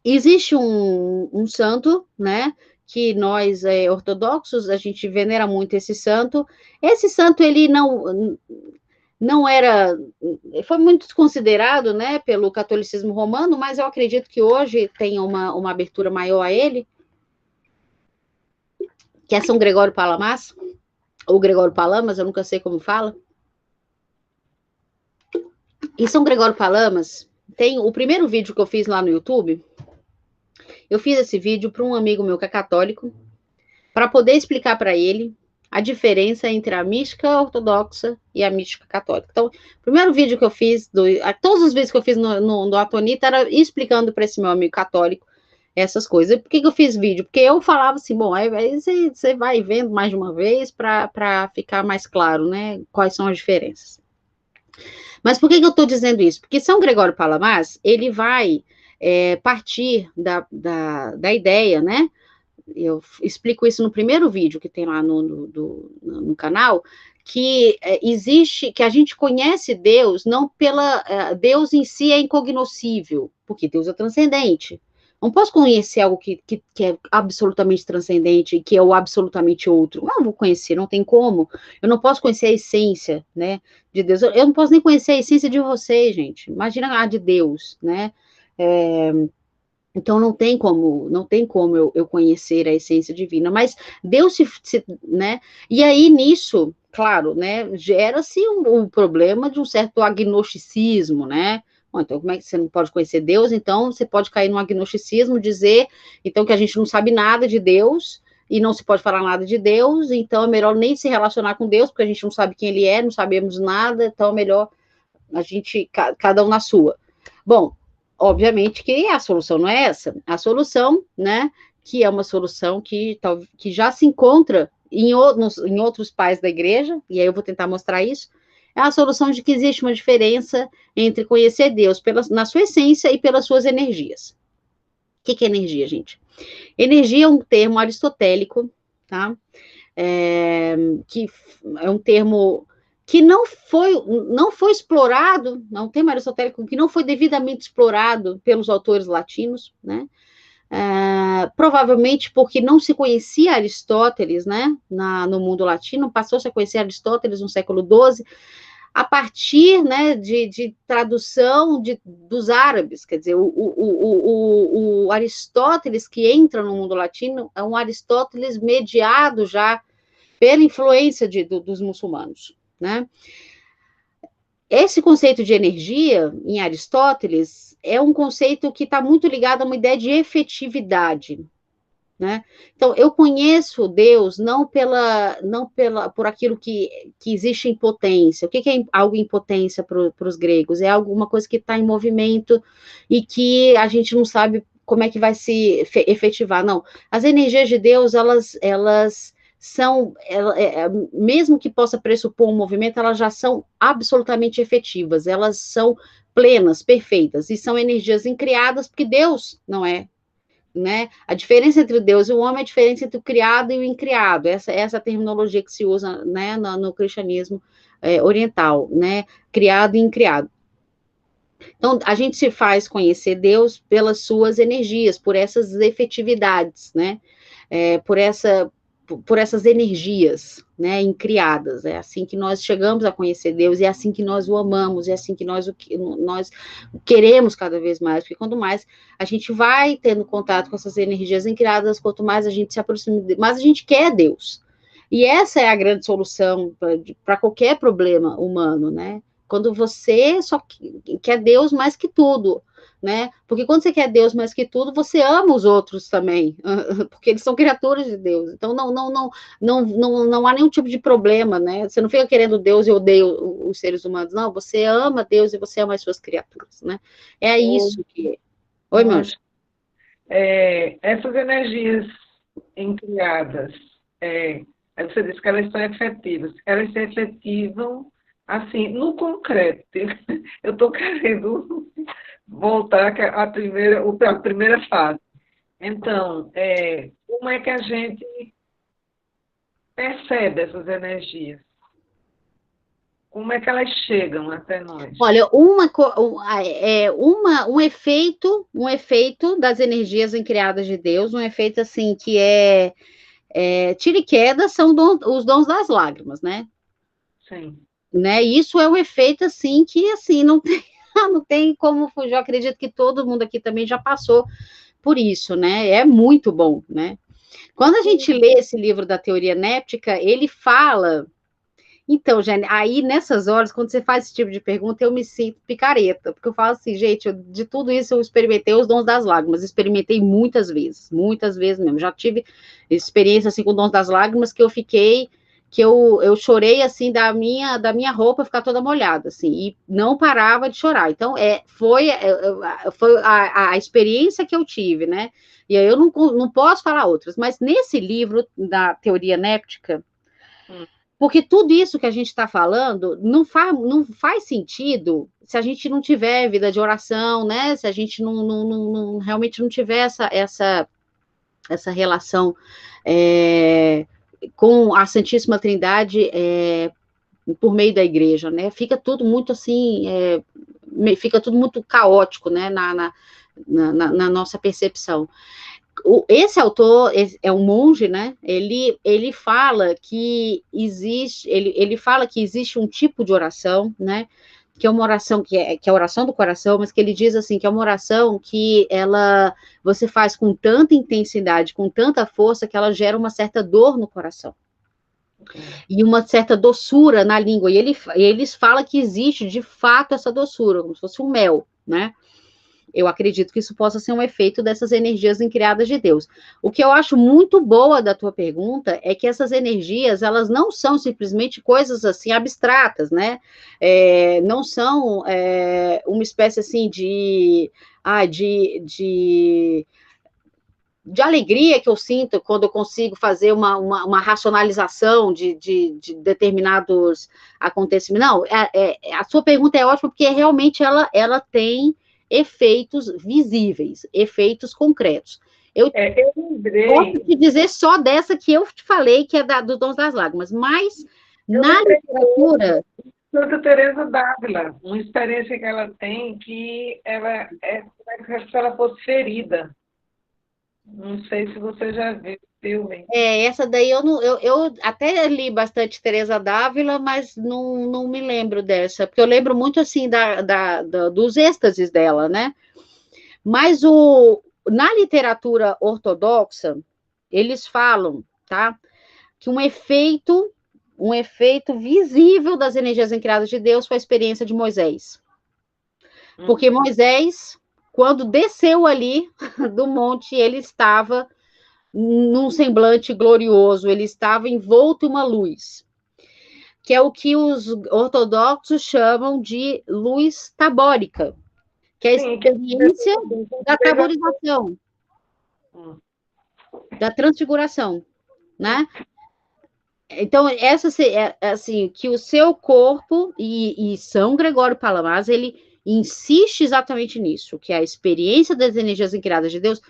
existe um santo, né? Que nós, ortodoxos, a gente venera muito esse santo. Esse santo, ele não era, foi muito desconsiderado, né? Pelo catolicismo romano, mas eu acredito que hoje tem uma abertura maior a ele, que é São Gregório Palamas, ou Gregório Palamas, eu nunca sei como fala. E São Gregório Palamas, tem o primeiro vídeo que eu fiz lá no YouTube, eu fiz esse vídeo para um amigo meu que é católico, para poder explicar para ele a diferença entre a mística ortodoxa e a mística católica. Então, o primeiro vídeo que eu fiz, todos os vídeos que eu fiz no Atonita, era explicando para esse meu amigo católico essas coisas. Por que eu fiz vídeo? Porque eu falava assim, bom, aí você vai vendo mais de uma vez para ficar mais claro, né, quais são as diferenças. Mas por que eu estou dizendo isso? Porque São Gregório Palamas, ele vai partir da ideia, né, eu explico isso no primeiro vídeo que tem lá no canal, que existe, que a gente conhece Deus, não Deus em si é incognoscível, porque Deus é transcendente. Não posso conhecer algo que é absolutamente transcendente, que é o absolutamente outro. Não vou conhecer, não tem como. Eu não posso conhecer a essência, né, de Deus. Eu não posso nem conhecer a essência de você, gente. Imagina a de Deus, né? Então não tem como eu conhecer a essência divina, mas Deus né? E aí nisso, claro, né, gera-se um problema de um certo agnosticismo, né? Bom, então como é que você não pode conhecer Deus? Então você pode cair no agnosticismo, dizer então que a gente não sabe nada de Deus e não se pode falar nada de Deus, então é melhor nem se relacionar com Deus, porque a gente não sabe quem ele é, não sabemos nada, então é melhor a gente, cada um na sua. Bom, obviamente que a solução não é essa. A solução, né, que é uma solução que já se encontra em outros pais da igreja, e aí eu vou tentar mostrar isso, é a solução de que existe uma diferença entre conhecer Deus na sua essência e pelas suas energias. O que é energia, gente? Energia é um termo aristotélico, tá? Que é um termo que não foi explorado, não tem termo aristotélico que não foi devidamente explorado pelos autores latinos, né? Provavelmente porque não se conhecia Aristóteles, né? No mundo latino, passou-se a conhecer Aristóteles no século XII, a partir, né, de tradução dos árabes, quer dizer, o Aristóteles que entra no mundo latino é um Aristóteles mediado já pela influência dos muçulmanos, né? Esse conceito de energia, em Aristóteles, é um conceito que está muito ligado a uma ideia de efetividade, né? Então, eu conheço Deus não por aquilo que existe em potência. O que é algo em potência para os gregos? É alguma coisa que está em movimento e que a gente não sabe como é que vai se efetivar. Não, as energias de Deus, elas são, mesmo que possa pressupor um movimento, elas já são absolutamente efetivas, elas são plenas, perfeitas, e são energias incriadas, porque Deus não é, né? A diferença entre Deus e o homem é a diferença entre o criado e o incriado, essa é a terminologia que se usa, né, no cristianismo oriental, né? Criado e incriado. Então, a gente se faz conhecer Deus pelas suas energias, por essas efetividades, né? Por essas energias, né, incriadas. É assim que nós chegamos a conhecer Deus, é assim que nós o amamos, é assim que nós o queremos cada vez mais, porque quanto mais a gente vai tendo contato com essas energias incriadas, quanto mais a gente se aproxima, mais a gente quer Deus. E essa é a grande solução para qualquer problema humano, né? Quando você só quer Deus mais que tudo, né? Porque quando você quer Deus mais que tudo, você ama os outros também, porque eles são criaturas de Deus. Então não há nenhum tipo de problema, né? Você não fica querendo Deus e odeia os seres humanos, não. Você ama Deus e você ama as suas criaturas, né? É isso que. Oi, meu anjo. Essas energias incriadas, aí você disse que elas são efetivas. Elas se efetivam assim, no concreto. Eu estou querendo voltar à primeira fase. Então, como é que a gente percebe essas energias? Como é que elas chegam até nós? Olha, um efeito das energias incriadas de Deus, um efeito assim que tira e queda, são os dons das lágrimas, né? Sim. Né? Isso é um efeito assim que assim não tem como fugir. Eu acredito que todo mundo aqui também já passou por isso, né? É muito bom, né? Quando a gente lê esse livro da teoria néptica, ele fala Então, Jane, aí nessas horas, quando você faz esse tipo de pergunta, eu me sinto picareta, porque eu falo assim, gente, de tudo isso eu experimentei os dons das lágrimas, experimentei muitas vezes mesmo. Já tive experiência assim com dons das lágrimas que eu fiquei, que eu chorei assim da minha roupa ficar toda molhada, assim, e não parava de chorar. Então, foi a experiência que eu tive, né? E aí eu não posso falar outras, mas nesse livro da teoria néptica, porque tudo isso que a gente está falando não faz sentido se a gente não tiver vida de oração, né? Se a gente realmente não tiver essa relação com a Santíssima Trindade por meio da igreja, né? Fica tudo muito assim, fica tudo muito caótico, né? Na nossa percepção. Esse autor é um monge, né? Ele fala que existe, ele fala que existe um tipo de oração, né? Que é uma oração que é a oração do coração, mas que ele diz assim que é uma oração que você faz com tanta intensidade, com tanta força que ela gera uma certa dor no coração e uma certa doçura na língua. E eles falam que existe de fato essa doçura, como se fosse um mel, né? Eu acredito que isso possa ser um efeito dessas energias incriadas de Deus. O que eu acho muito boa da tua pergunta é que essas energias, elas não são simplesmente coisas assim abstratas, né? Não são uma espécie assim de alegria que eu sinto quando eu consigo fazer uma racionalização de determinados acontecimentos. Não, a sua pergunta é ótima porque realmente ela tem efeitos visíveis, efeitos concretos. Eu posso te dizer só dessa que eu te falei, que é dos Dons das Lágrimas, mas na literatura... Santa Teresa d'Ávila, uma experiência que ela tem que ela como se ela fosse ferida. Não sei se você já viu o filme. Essa daí eu até li bastante Teresa d'Ávila, mas não me lembro dessa, porque eu lembro muito assim dos êxtases dela, né? Mas na literatura ortodoxa, eles falam, tá? Que um efeito visível das energias incriadas de Deus foi a experiência de Moisés. Porque Moisés, quando desceu ali do monte, ele estava num semblante glorioso, ele estava envolto em uma luz, que é o que os ortodoxos chamam de luz tabórica, que é a experiência da taborização, da transfiguração, né? Então, essa assim, que o seu corpo, e São Gregório Palamas, ele insiste exatamente nisso, que a experiência das energias incriadas de Deus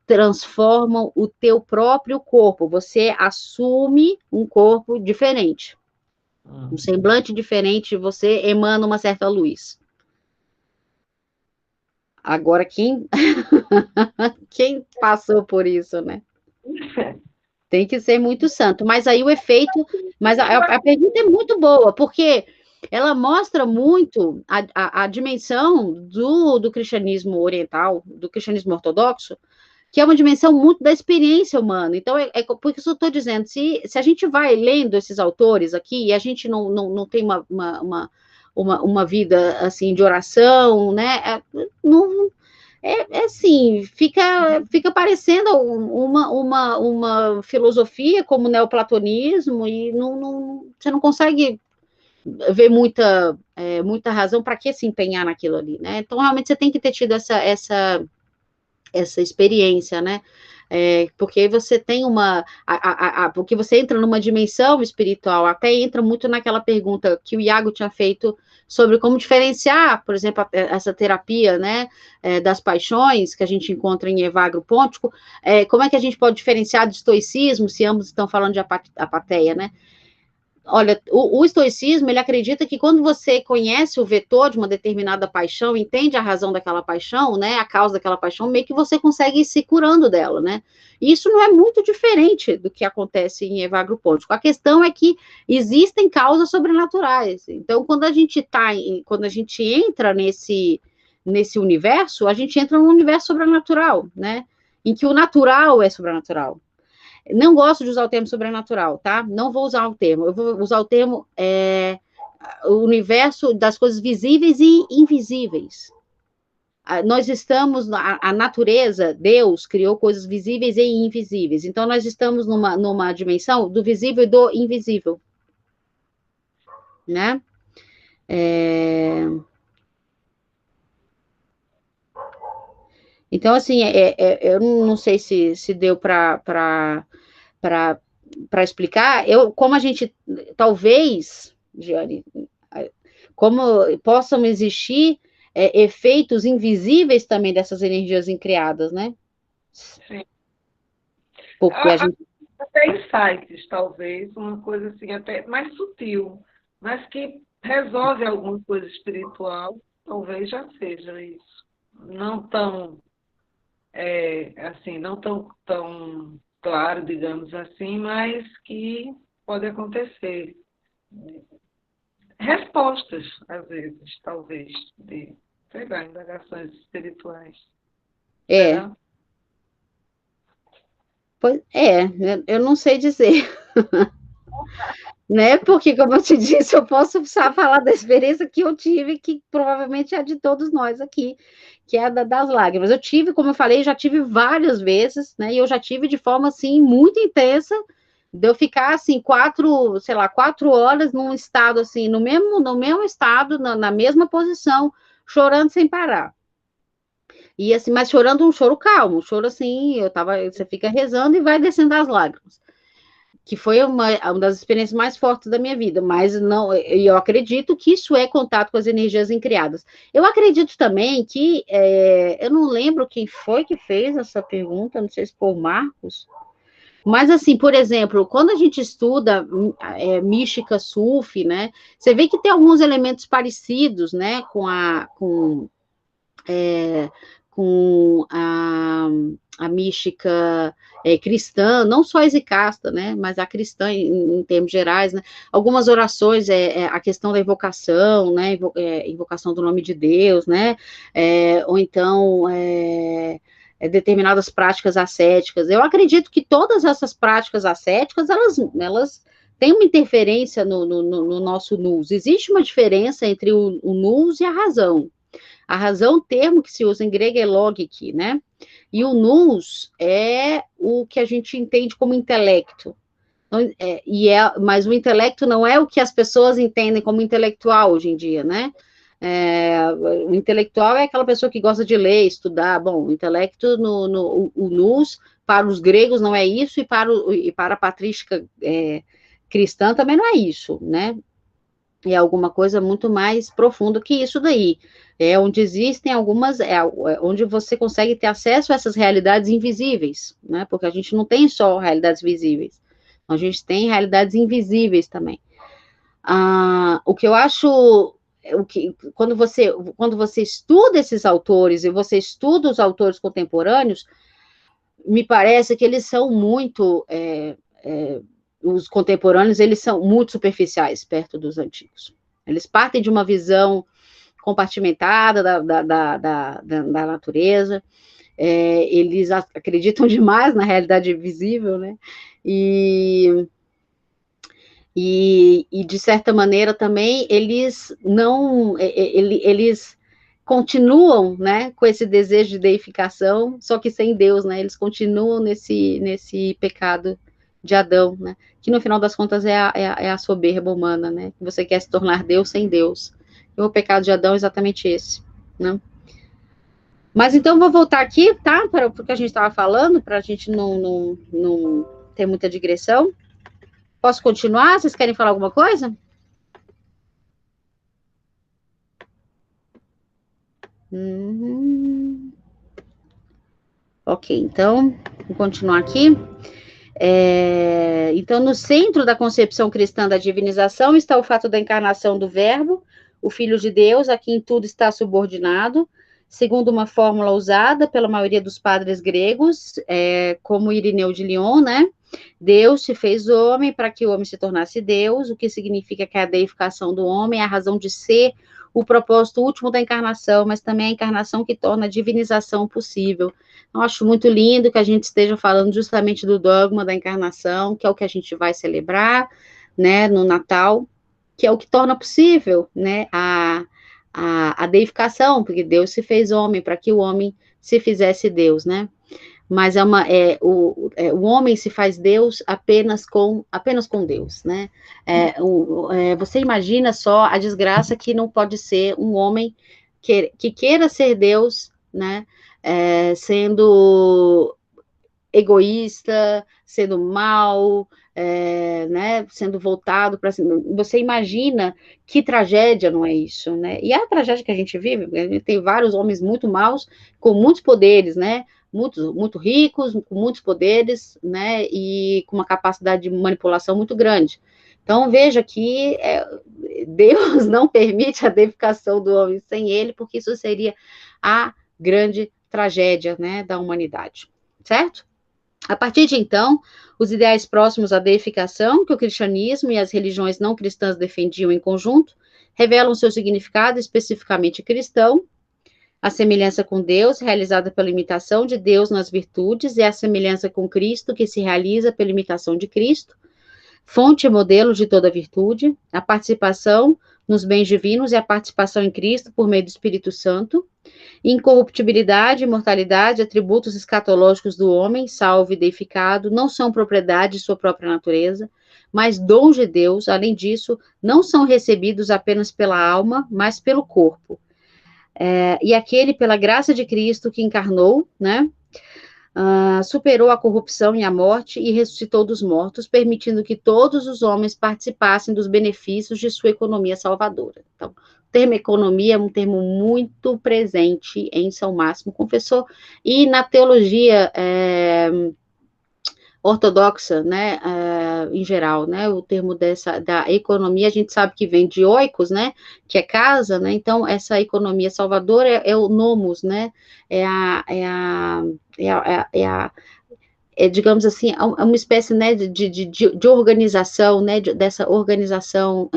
transformam o teu próprio corpo. Você assume um corpo diferente. Um semblante diferente, você emana uma certa luz. Agora, quem passou por isso, né? Tem que ser muito santo. Mas aí o efeito... Mas a pergunta é muito boa, porque ela mostra muito a dimensão do cristianismo oriental, do cristianismo ortodoxo, que é uma dimensão muito da experiência humana. Então, por isso eu estou dizendo, se a gente vai lendo esses autores aqui, e a gente não tem uma vida, assim, de oração, né, assim, fica parecendo uma filosofia como o neoplatonismo, e você não consegue ver muita razão para que se empenhar naquilo ali, né? Então, realmente, você tem que ter tido essa experiência, né? Porque você tem porque você entra numa dimensão espiritual, até entra muito naquela pergunta que o Iago tinha feito sobre como diferenciar, por exemplo, essa terapia, né, das paixões que a gente encontra em Evagro Pontico, como é que a gente pode diferenciar do estoicismo, se ambos estão falando de apatia, né? Olha, o estoicismo, ele acredita que quando você conhece o vetor de uma determinada paixão, entende a razão daquela paixão, né, a causa daquela paixão, meio que você consegue ir se curando dela, né? E isso não é muito diferente do que acontece em Evagro Pontico. A questão é que existem causas sobrenaturais. Então, quando a gente entra nesse universo, a gente entra num universo sobrenatural, né? Em que o natural é sobrenatural. Não gosto de usar o termo sobrenatural, tá? Não vou usar o termo. Eu vou usar o termo o universo das coisas visíveis e invisíveis. Nós estamos, a natureza, Deus criou coisas visíveis e invisíveis. Então, nós estamos numa dimensão do visível e do invisível, né? Então, assim, eu não sei se deu para explicar. Como a gente, talvez, Giane, como possam existir efeitos invisíveis também dessas energias incriadas, né? Sim. Porque a gente... Até insights, talvez, uma coisa assim, até mais sutil, mas que resolve alguma coisa espiritual, talvez já seja isso. Não tão, assim, não tão claro, digamos assim, mas que pode acontecer. Respostas, às vezes, talvez, de, sei lá, indagações espirituais. Será? Pois eu não sei dizer. Né? Porque, como eu te disse, eu posso só falar da experiência que eu tive, que provavelmente é a de todos nós aqui, que é a das lágrimas. Eu tive, como eu falei, já tive várias vezes, né? E eu já tive de forma, assim, muito intensa, de eu ficar, assim, 4 horas num estado, assim, no mesmo estado, na mesma posição, chorando sem parar. E, assim, mas chorando um choro calmo, um choro, assim, você fica rezando e vai descendo as lágrimas. Que foi uma das experiências mais fortes da minha vida, mas não, eu acredito que isso é contato com as energias incriadas. Eu acredito também que, eu não lembro quem foi que fez essa pergunta, não sei se foi o Marcos, mas assim, por exemplo, quando a gente estuda mística sufi, né, você vê que tem alguns elementos parecidos, né, com a mística cristã, não só a exicasta, né, mas a cristã em termos gerais, né, algumas orações, a questão da invocação, né, invocação do nome de Deus, né, ou então determinadas práticas ascéticas. Eu acredito que todas essas práticas ascéticas, elas têm uma interferência no nosso nous. Existe uma diferença entre o nous e a razão. A razão, o termo que se usa em grego é logik, né? E o nous é o que a gente entende como intelecto. Mas o intelecto não é o que as pessoas entendem como intelectual hoje em dia, né? O intelectual é aquela pessoa que gosta de ler, estudar. Bom, o intelecto, o nous, para os gregos não é isso, e para a patrística cristã também não é isso, né? É alguma coisa muito mais profunda que isso daí. É onde existem onde você consegue ter acesso a essas realidades invisíveis, né? Porque a gente não tem só realidades visíveis, a gente tem realidades invisíveis também. O que eu acho, quando você estuda esses autores e você estuda os autores contemporâneos, me parece que eles são muito os contemporâneos, eles são muito superficiais perto dos antigos. Eles partem de uma visão compartimentada da natureza, eles acreditam demais na realidade visível, né? E de certa maneira também eles continuam, né, com esse desejo de deificação, só que sem Deus, né? Eles continuam nesse pecado de Adão, né? Que no final das contas é a soberba humana, né? Você quer se tornar Deus sem Deus. E o pecado de Adão é exatamente esse, né? Mas então vou voltar aqui, tá? Para o que a gente estava falando, para a gente não ter muita digressão. Posso continuar? Vocês querem falar alguma coisa? Ok, então, vou continuar aqui. Então, no centro da concepção cristã da divinização está o fato da encarnação do Verbo, o Filho de Deus, a quem tudo está subordinado, segundo uma fórmula usada pela maioria dos padres gregos, como Irineu de Lyon, né? Deus se fez homem para que o homem se tornasse Deus, o que significa que a deificação do homem é a razão de ser o propósito último da encarnação, mas também a encarnação que torna a divinização possível. Eu acho muito lindo que a gente esteja falando justamente do dogma da encarnação, que é o que a gente vai celebrar, né, no Natal, que é o que torna possível, né, a deificação, porque Deus se fez homem, para que o homem se fizesse Deus, né? Mas o homem se faz Deus apenas com Deus, né? Você imagina só a desgraça que não pode ser um homem que queira ser Deus, né? Sendo egoísta, sendo mal, né, sendo voltado para... Você imagina que tragédia não é isso, né? E é a tragédia que a gente vive, a gente tem vários homens muito maus, com muitos poderes, né? Muito ricos, com muitos poderes, né? E com uma capacidade de manipulação muito grande. Então, veja que Deus não permite a deificação do homem sem ele, porque isso seria a grande tragédia, né, da humanidade, certo? A partir de então, os ideais próximos à deificação, que o cristianismo e as religiões não cristãs defendiam em conjunto, revelam seu significado especificamente cristão, a semelhança com Deus, realizada pela imitação de Deus nas virtudes, e a semelhança com Cristo, que se realiza pela imitação de Cristo, fonte e modelo de toda virtude, a participação nos bens divinos e a participação em Cristo por meio do Espírito Santo, incorruptibilidade, imortalidade, atributos escatológicos do homem, salvo e deificado, não são propriedade de sua própria natureza, mas dons de Deus, além disso, não são recebidos apenas pela alma, mas pelo corpo. E aquele, pela graça de Cristo, que encarnou, né, superou a corrupção e a morte e ressuscitou dos mortos, permitindo que todos os homens participassem dos benefícios de sua economia salvadora. Então, o termo economia é um termo muito presente em São Máximo Confessor e na teologia ortodoxa, né, em geral, né, o termo da economia, a gente sabe que vem de oikos, né, que é casa, né, então essa economia salvadora é o nomos, né, digamos assim, é uma espécie, né, de organização, né, dessa organização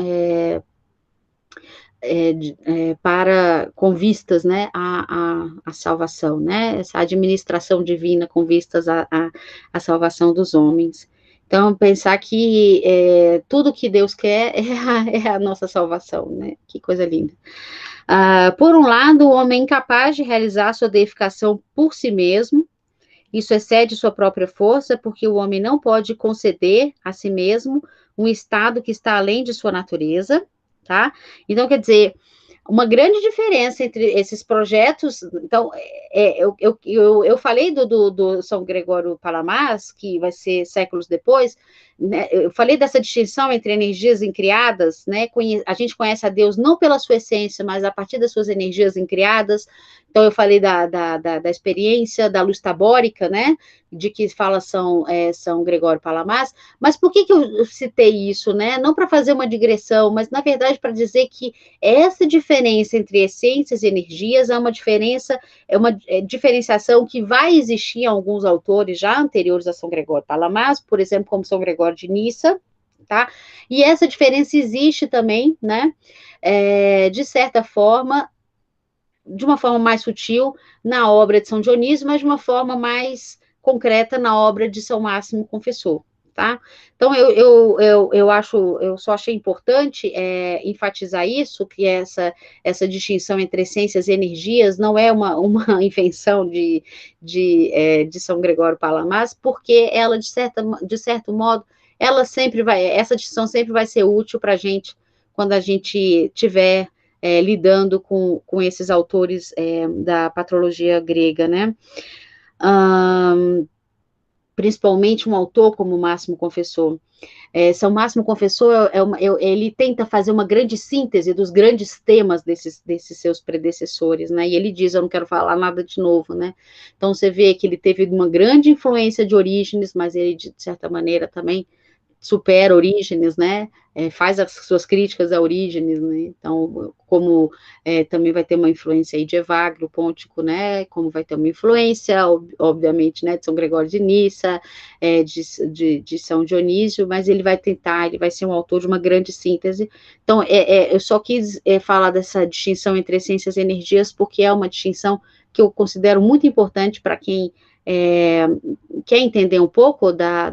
para com vistas, né, a salvação, né, essa administração divina com vistas à salvação dos homens. Então, pensar que tudo que Deus quer é a nossa salvação, né, que coisa linda. Por um lado, o homem é incapaz de realizar sua deificação por si mesmo, isso excede sua própria força, porque o homem não pode conceder a si mesmo um estado que está além de sua natureza, tá? Então, quer dizer, uma grande diferença entre esses projetos. Então, eu falei do São Gregório Palamas, que vai ser séculos depois, né, eu falei dessa distinção entre energias incriadas, né, a gente conhece a Deus não pela sua essência, mas a partir das suas energias incriadas. Então, eu falei da experiência da luz tabórica, né, de que fala São Gregório Palamas, mas por que eu citei isso, né? Não para fazer uma digressão, mas, na verdade, para dizer que essa diferença entre essências e energias é uma diferenciação que vai existir em alguns autores já anteriores a São Gregório Palamas, por exemplo, como São Gregório de Nissa, tá? E essa diferença existe também, né? De certa forma, de uma forma mais sutil na obra de São Dionísio, mas de uma forma mais concreta na obra de São Máximo Confessor, tá? Então, eu só achei importante enfatizar isso, que essa distinção entre essências e energias não é uma invenção de São Gregório Palamas, porque ela, de certo modo, essa distinção sempre vai ser útil para a gente, quando a gente tiver lidando com esses autores da patrologia grega, né? Principalmente um autor como Máximo Confessor. São Máximo Confessor, ele tenta fazer uma grande síntese dos grandes temas desses seus predecessores, né? E ele diz, eu não quero falar nada de novo, né? Então, você vê que ele teve uma grande influência de Orígenes, mas ele, de certa maneira, também supera Orígenes, né? Faz as suas críticas a Orígenes, né? Então, como também vai ter uma influência aí de Evagrio Pontico, né? Como vai ter uma influência, obviamente, né? De São Gregório de Nissa, de São Dionísio, mas ele vai ser um autor de uma grande síntese. Então, eu só quis falar dessa distinção entre essências e energias, porque é uma distinção que eu considero muito importante para quem quer entender um pouco da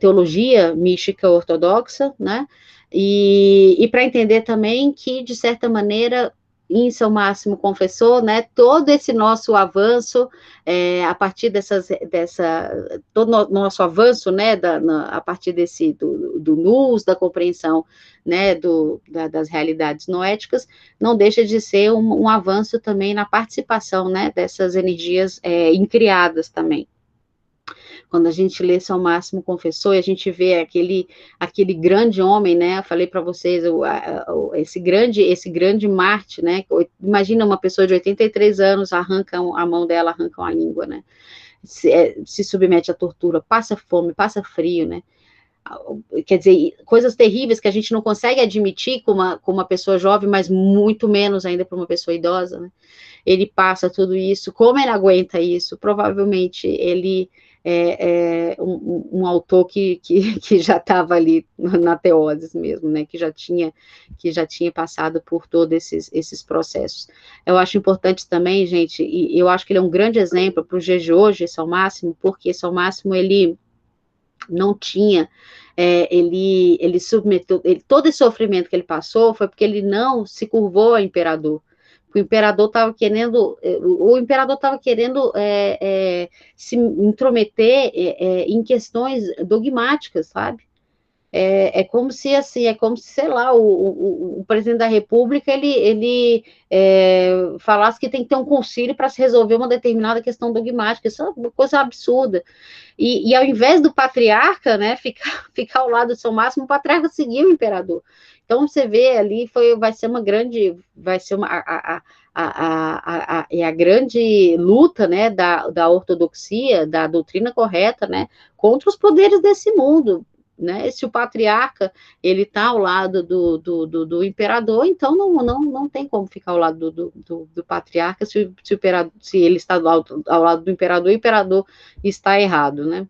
teologia mística ortodoxa, né? E para entender também que, de certa maneira, em São Máximo Confessor, né, todo esse nosso avanço, a partir todo nosso avanço, né, a partir do nous, da compreensão, né, das realidades noéticas, não deixa de ser um avanço também na participação, né, dessas energias incriadas também. Quando a gente lê São Máximo Confessor e a gente vê aquele grande homem, né? Eu falei para vocês, esse grande Marte, né? Imagina uma pessoa de 83 anos, arrancam a mão dela, arrancam a língua, né? Se submete à tortura, passa fome, passa frio, né? Quer dizer, coisas terríveis que a gente não consegue admitir com uma pessoa jovem, mas muito menos ainda para uma pessoa idosa, né? Ele passa tudo isso, como ele aguenta isso? Provavelmente ele um autor que já estava ali na teoses mesmo, né? Que já tinha passado por todos esses processos. Eu acho importante também, gente, e eu acho que ele é um grande exemplo para os dias de hoje, São Máximo, porque São Máximo, ele não tinha, ele submeteu, todo esse sofrimento que ele passou foi porque ele não se curvou ao imperador. O imperador estava querendo se intrometer em questões dogmáticas, sabe? Como se, assim, sei lá, o presidente da República, ele falasse que tem que ter um concílio para se resolver uma determinada questão dogmática. Isso é uma coisa absurda. E ao invés do patriarca, né, ficar ao lado de São Máximo, o patriarca seguiu o imperador. Então, você vê ali, vai ser a grande luta, né, da ortodoxia, da doutrina correta, né, contra os poderes desse mundo, né? Se o patriarca ele está ao lado do imperador, então não tem como ficar ao lado do patriarca se ele está ao lado do imperador, o imperador está errado, né?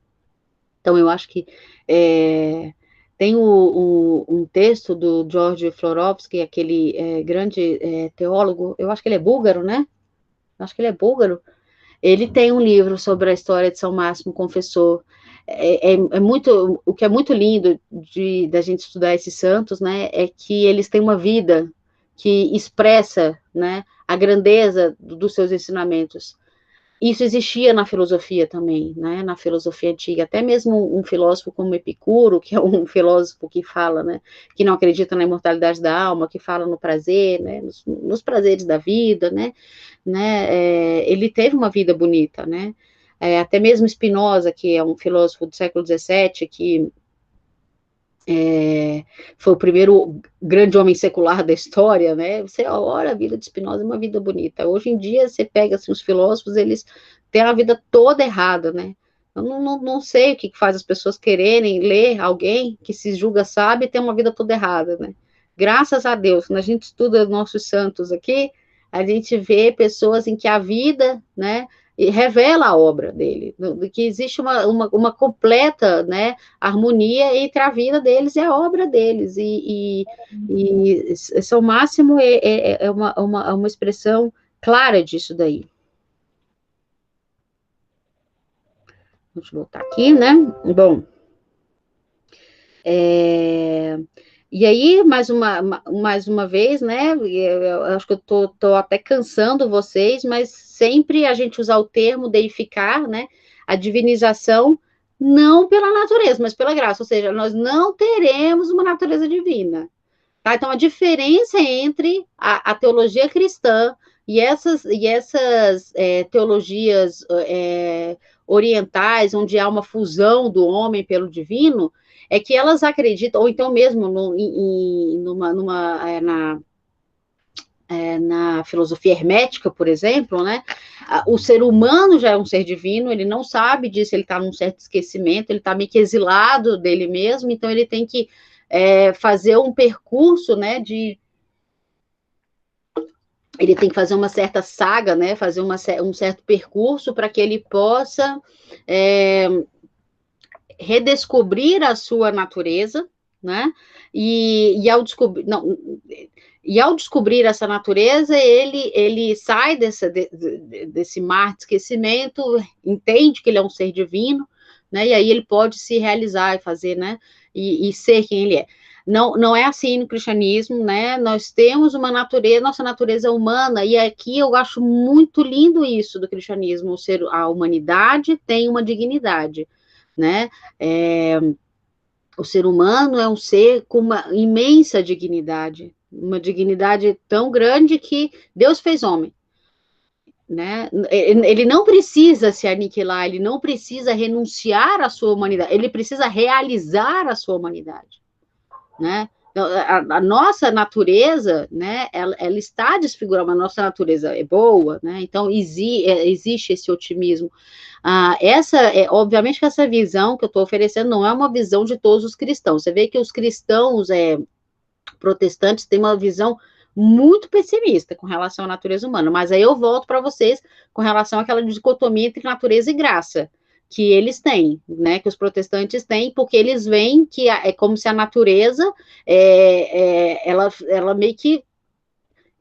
Então eu acho que tem um texto do George Florovsky, aquele grande teólogo, eu acho que ele é búlgaro, né? Acho que ele é búlgaro. Ele tem um livro sobre a história de São Máximo Confessor. O que é muito lindo da gente estudar esses santos, né, é que eles têm uma vida que expressa, né, a grandeza dos seus ensinamentos. Isso existia na filosofia também, né, na filosofia antiga, até mesmo um filósofo como Epicuro, que é um filósofo que fala, né, que não acredita na imortalidade da alma, que fala no prazer, né, nos prazeres da vida, né, ele teve uma vida bonita, né, até mesmo Spinoza, que é um filósofo do século XVII, que foi o primeiro grande homem secular da história, né? Você olha a vida de Spinoza, é uma vida bonita. Hoje em dia, você pega assim, os filósofos, eles têm a vida toda errada, né? Eu não sei o que faz as pessoas quererem ler alguém que se julga sábio e tem uma vida toda errada, né? Graças a Deus, quando a gente estuda nossos santos aqui, a gente vê pessoas em que a vida, né, e revela a obra dele, que existe uma completa, né, harmonia entre a vida deles e a obra deles, e São Máximo é uma expressão clara disso daí. Deixa eu voltar aqui, né? Bom, e aí, mais uma vez, né, eu acho que eu tô até cansando vocês, mas sempre a gente usar o termo deificar, né, a divinização, não pela natureza, mas pela graça, ou seja, nós não teremos uma natureza divina, tá? Então, a diferença entre a teologia cristã e essas teologias orientais, onde há uma fusão do homem pelo divino, é que elas acreditam, ou então mesmo na filosofia hermética, por exemplo, né? O ser humano já é um ser divino, ele não sabe disso, ele está num certo esquecimento, ele está meio que exilado dele mesmo, então ele tem que fazer um percurso, né, ele tem que fazer uma certa saga, né, fazer um certo percurso para que ele possa redescobrir a sua natureza, né, e ao descobrir, não, e ao descobrir essa natureza, ele sai desse mar de esquecimento, entende que ele é um ser divino, né, e aí ele pode se realizar e fazer, né, e ser quem ele é. Não é assim no cristianismo, né? Nós temos uma natureza, nossa natureza humana, e aqui eu acho muito lindo isso do cristianismo, a humanidade tem uma dignidade, né? O ser humano é um ser com uma imensa dignidade, uma dignidade tão grande que Deus fez homem, né? Ele não precisa se aniquilar, ele não precisa renunciar à sua humanidade, ele precisa realizar a sua humanidade, né? A nossa natureza, né, ela está desfigurada, a nossa natureza é boa, né, então existe esse otimismo. Obviamente que essa visão que eu estou oferecendo não é uma visão de todos os cristãos, você vê que os cristãos protestantes têm uma visão muito pessimista com relação à natureza humana, mas aí eu volto para vocês com relação àquela dicotomia entre natureza e graça, que eles têm, né, que os protestantes têm, porque eles veem que é como se a natureza, ela meio que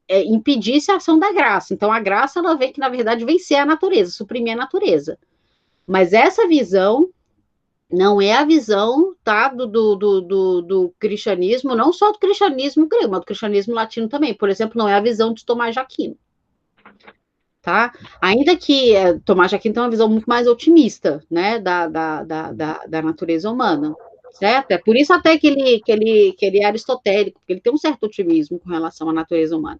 impedisse a ação da graça. Então, a graça, ela vem que, na verdade, vencer a natureza, suprimir a natureza. Mas essa visão não é a visão, tá, do cristianismo, não só do cristianismo grego, mas do cristianismo latino também. Por exemplo, não é a visão de Tomás de Aquino. Tá? Ainda que Tomás de Aquino tem uma visão muito mais otimista, né, da natureza humana, certo? É por isso até que ele é aristotélico, porque ele tem um certo otimismo com relação à natureza humana.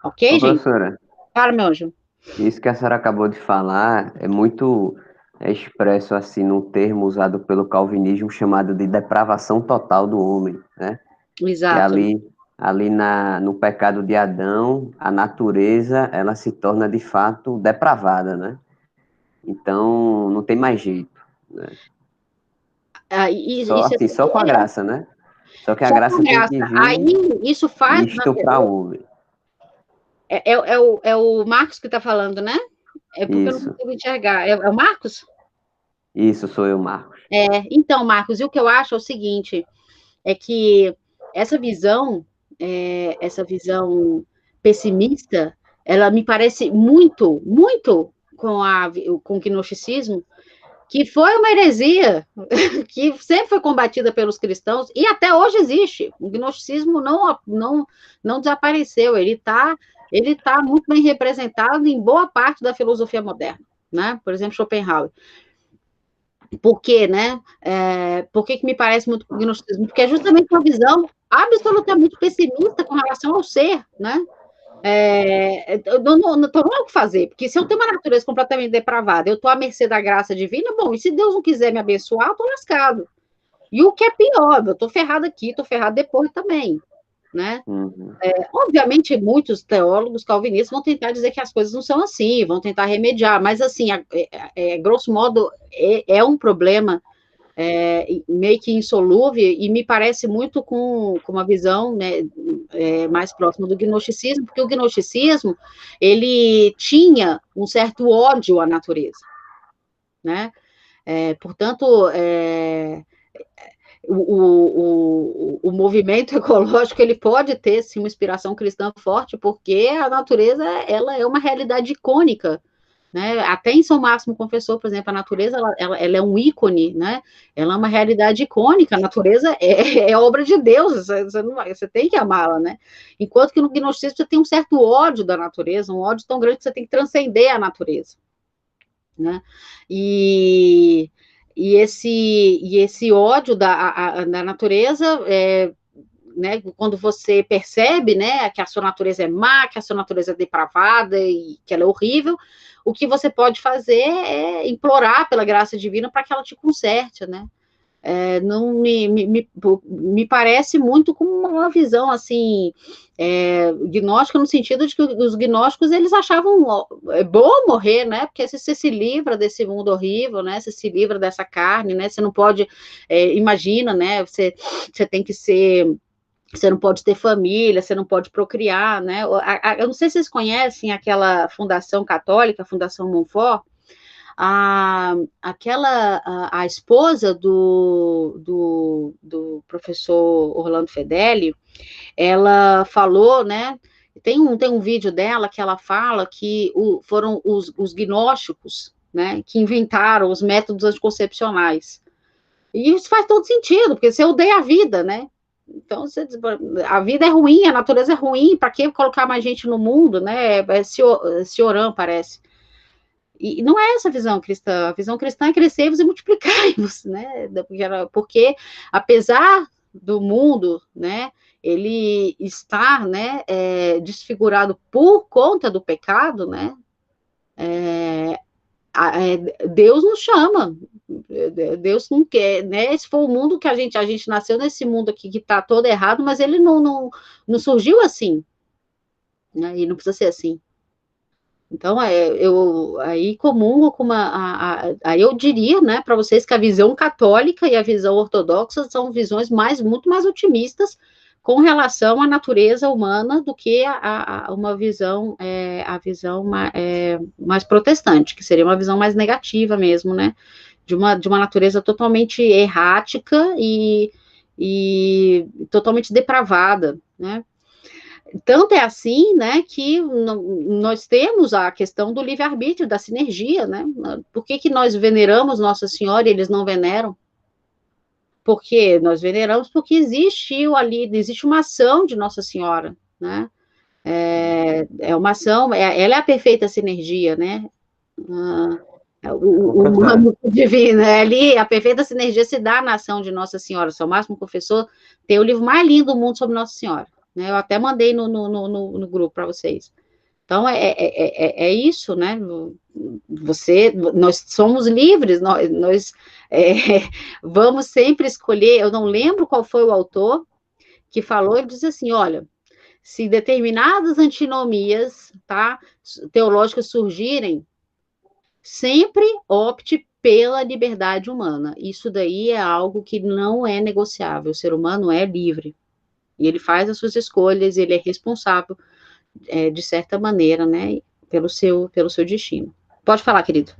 Ok, Ô, gente? professora, Fala, meu anjo. isso que a senhora acabou de falar é muito expresso assim num termo usado pelo calvinismo chamado de depravação total do homem, né? Que Exato. ali no pecado de Adão, a natureza, ela se torna de fato depravada, né? Então, não tem mais jeito, né? Só com a graça, né? Só que a graça tem que vir aí, isso faz, e estuprar o homem. É o Marcos que está falando, né? É porque Isso. eu não consigo enxergar. É o Marcos? Isso, sou eu, Marcos. Então, Marcos, e o que eu acho é o seguinte, é que essa visão pessimista, ela me parece muito, muito com o gnosticismo, que foi uma heresia, que sempre foi combatida pelos cristãos, e até hoje existe. O gnosticismo não desapareceu, ele tá muito bem representado em boa parte da filosofia moderna, né? Por exemplo, Schopenhauer. Por quê, né? Por que me parece muito com o gnosticismo? Porque é justamente uma visão absolutamente pessimista com relação ao ser, né? Não há o que fazer, porque se eu tenho uma natureza completamente depravada, eu estou à mercê da graça divina, bom, e se Deus não quiser me abençoar, eu estou lascado. E o que é pior, eu estou ferrado aqui, estou ferrado depois também, né? Uhum. Obviamente, muitos teólogos calvinistas vão tentar dizer que as coisas não são assim, vão tentar remediar, mas, assim, grosso modo, é um problema meio que insolúvel, e me parece muito com uma visão, né, mais próxima do gnosticismo, porque o gnosticismo, ele tinha um certo ódio à natureza, né? Portanto, o movimento ecológico, ele pode ter, sim, uma inspiração cristã forte, porque a natureza, ela é uma realidade icônica, né? Até em São Máximo Confessor, por exemplo, a natureza, ela é um ícone, né? Ela é uma realidade icônica, a natureza é obra de Deus, você tem que amá-la, né? Enquanto que no gnosticismo você tem um certo ódio da natureza, um ódio tão grande que você tem que transcender a natureza, né? E esse ódio da natureza, né, quando você percebe, né, que a sua natureza é má, que a sua natureza é depravada e que ela é horrível, o que você pode fazer é implorar pela graça divina para que ela te conserte, né? não me parece muito com uma visão, assim, gnóstica, no sentido de que os gnósticos, eles achavam bom morrer, né, porque você se livra desse mundo horrível, né, você se livra dessa carne, né, você não pode, imagina, né, você tem que ser... Você não pode ter família, você não pode procriar, né? Eu não sei se vocês conhecem aquela fundação católica, a Fundação Montfort, a esposa do professor Orlando Fedeli, ela falou, né? Tem um vídeo dela que ela fala que foram os gnósticos, né, que inventaram os métodos anticoncepcionais. E isso faz todo sentido, porque você odeia a vida, né? Então, a vida é ruim, a natureza é ruim, para que colocar mais gente no mundo, né? Cioran, parece. E não é essa a visão cristã. A visão cristã é crescer-vos e multiplicar-vos, né? Porque, apesar do mundo, né, ele estar, né, desfigurado por conta do pecado, né, Deus nos chama, Deus não quer, né? Esse foi o mundo que a gente nasceu nesse mundo aqui que está todo errado, mas ele não surgiu assim, né? E não precisa ser assim. Então, eu aí comungo com aí eu diria, né, para vocês que a visão católica e a visão ortodoxa são visões muito mais otimistas com relação à natureza humana do que uma visão, a visão mais protestante, que seria uma visão mais negativa mesmo, né, de uma natureza totalmente errática e totalmente depravada, né. Tanto é assim, né, que nós temos a questão do livre-arbítrio, da sinergia, né? Por que nós veneramos Nossa Senhora e eles não veneram? Porque nós veneramos porque existe uma ação de Nossa Senhora, né? Uma ação, ela é a perfeita sinergia, né? O humano divino, ali, a perfeita sinergia se dá na ação de Nossa Senhora. São Máximo Confessor tem o livro mais lindo do mundo sobre Nossa Senhora. Eu até mandei no grupo para vocês. Então, é isso, né? Nós somos livres, nós vamos sempre escolher. Eu não lembro qual foi o autor que falou, ele diz assim: olha, se determinadas antinomias, tá, teológicas surgirem, sempre opte pela liberdade humana. Isso daí é algo que não é negociável. O ser humano é livre. E ele faz as suas escolhas, ele é responsável, de certa maneira, né, pelo seu destino. Pode falar, querido.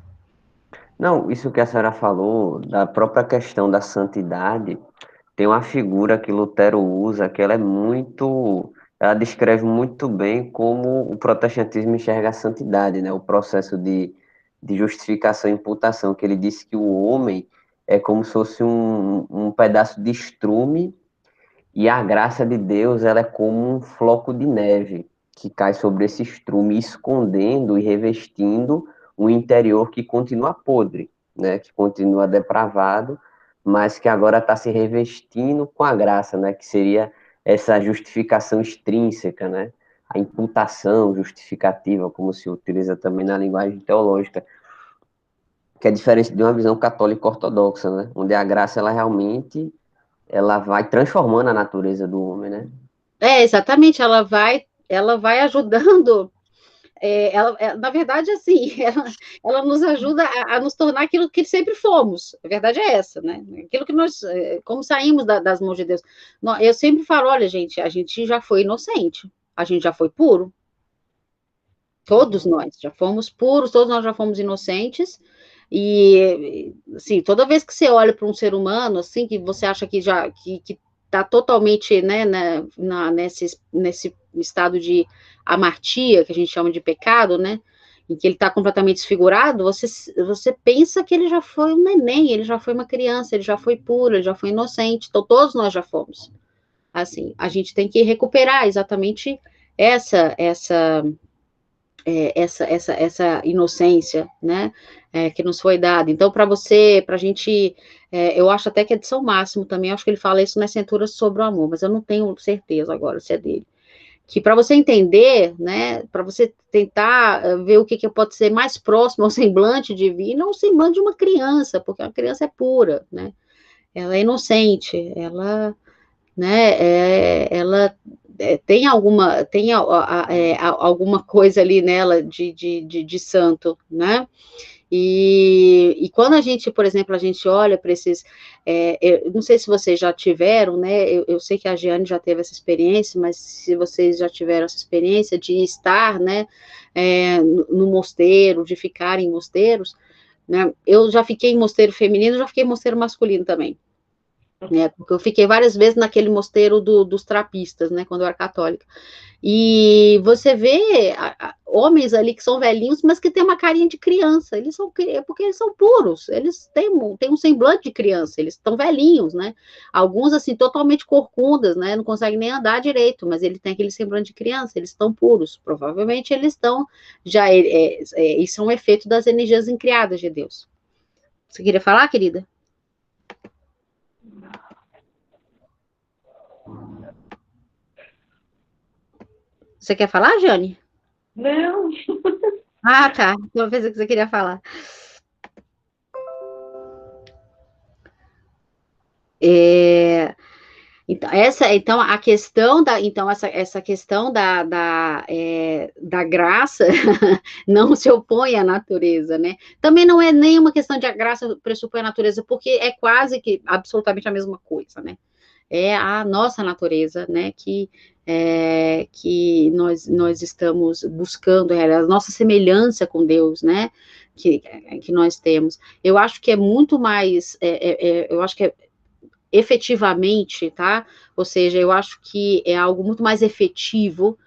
Não, isso que a senhora falou, da própria questão da santidade, tem uma figura que Lutero usa, que ela descreve muito bem como o protestantismo enxerga a santidade, né, o processo de justificação e imputação, que ele disse que o homem é como se fosse um pedaço de estrume, e a graça de Deus, ela é como um floco de neve que cai sobre esse estrume, escondendo e revestindo um interior que continua podre, né? Que continua depravado, mas que agora está se revestindo com a graça, né? Que seria essa justificação extrínseca, né? A imputação justificativa, como se utiliza também na linguagem teológica, que é diferente de uma visão católica ortodoxa, né? Onde a graça, ela vai transformando a natureza do homem, né? Exatamente, ela vai ajudando, na verdade, assim, ela nos ajuda a nos tornar aquilo que sempre fomos, a verdade é essa, né, aquilo que nós, como saímos das mãos de Deus, eu sempre falo, olha, gente, a gente já foi inocente, a gente já foi puro, todos nós já fomos puros, todos nós já fomos inocentes, e, assim, toda vez que você olha para um ser humano, assim, que você acha que está totalmente, né, nesse estado de amartia, que a gente chama de pecado, né, em que ele está completamente desfigurado, você pensa que ele já foi um neném, ele já foi uma criança, ele já foi puro, ele já foi inocente, então todos nós já fomos. Assim, a gente tem que recuperar exatamente essa inocência, né, que nos foi dada. Então, para a gente, eu acho até que é de São Máximo também, acho que ele fala isso nas Centuras sobre o Amor, mas eu não tenho certeza agora se é dele. Que para você entender, né, para você tentar ver o que pode ser mais próximo ao semblante divino, é o semblante de uma criança, porque a criança é pura, né, ela é inocente, ela, né, ela tem alguma coisa ali nela de santo, né? E quando a gente, por exemplo, a gente olha para esses, eu não sei se vocês já tiveram, né? Eu sei que a Giane já teve essa experiência, mas se vocês já tiveram essa experiência de estar, né, no mosteiro, de ficar em mosteiros, né? Eu já fiquei em mosteiro feminino, já fiquei em mosteiro masculino também. Né, porque eu fiquei várias vezes naquele mosteiro dos trapistas, né, quando eu era católica. E você vê homens ali que são velhinhos, mas que têm uma carinha de criança. Eles são, porque eles são puros, eles têm um semblante de criança, eles estão velhinhos, né? Alguns, assim, totalmente corcundas, né? Não conseguem nem andar direito, mas ele tem aquele semblante de criança, eles estão puros. Provavelmente eles estão, já, isso é um efeito das energias incriadas de Deus. Você queria falar, querida? Você quer falar, Jane? Não. Ah, tá. Então, pensei que você queria falar. Então, a questão essa questão da graça não se opõe à natureza, né? Também não é nenhuma questão de a graça pressupõe a natureza, porque é quase que absolutamente a mesma coisa, né? É a nossa natureza, né, que nós estamos buscando, a nossa semelhança com Deus, né, que nós temos. Eu acho que é muito mais, eu acho que efetivamente, tá? Ou seja, eu acho que é algo muito mais efetivo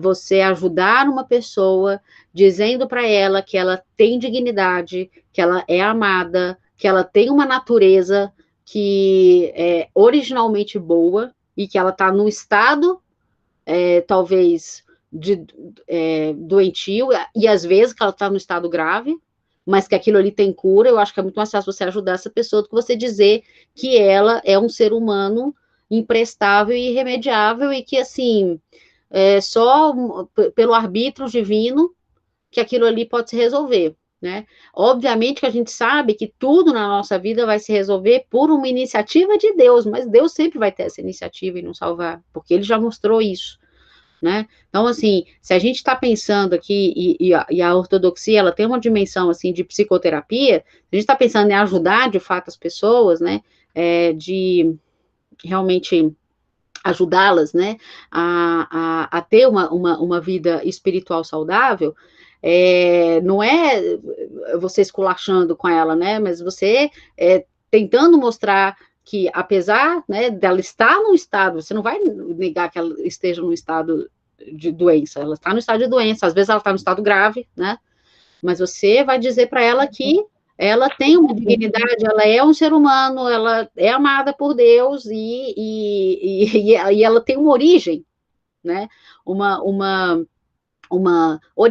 você ajudar uma pessoa dizendo para ela que ela tem dignidade, que ela é amada, que ela tem uma natureza que é originalmente boa e que ela está num estado, talvez, doentio, e às vezes que ela está no estado grave, mas que aquilo ali tem cura. Eu acho que é muito mais fácil você ajudar essa pessoa do que você dizer que ela é um ser humano imprestável e irremediável e que, assim, só pelo arbítrio divino que aquilo ali pode se resolver, né? Obviamente que a gente sabe que tudo na nossa vida vai se resolver por uma iniciativa de Deus, mas Deus sempre vai ter essa iniciativa em nos salvar, porque Ele já mostrou isso, né? Então, assim, se a gente está pensando aqui, e a ortodoxia, ela tem uma dimensão, assim, de psicoterapia, se a gente está pensando em ajudar, de fato, as pessoas, né, de realmente ajudá-las, né, a ter uma vida espiritual saudável, não é você esculachando com ela, né, mas você tentando mostrar que, apesar, né, dela estar num estado, você não vai negar que ela esteja num estado de doença, ela está no estado de doença, às vezes ela está no estado grave, né, mas você vai dizer para ela que ela tem uma dignidade, ela é um ser humano, ela é amada por Deus e ela tem uma origem, né,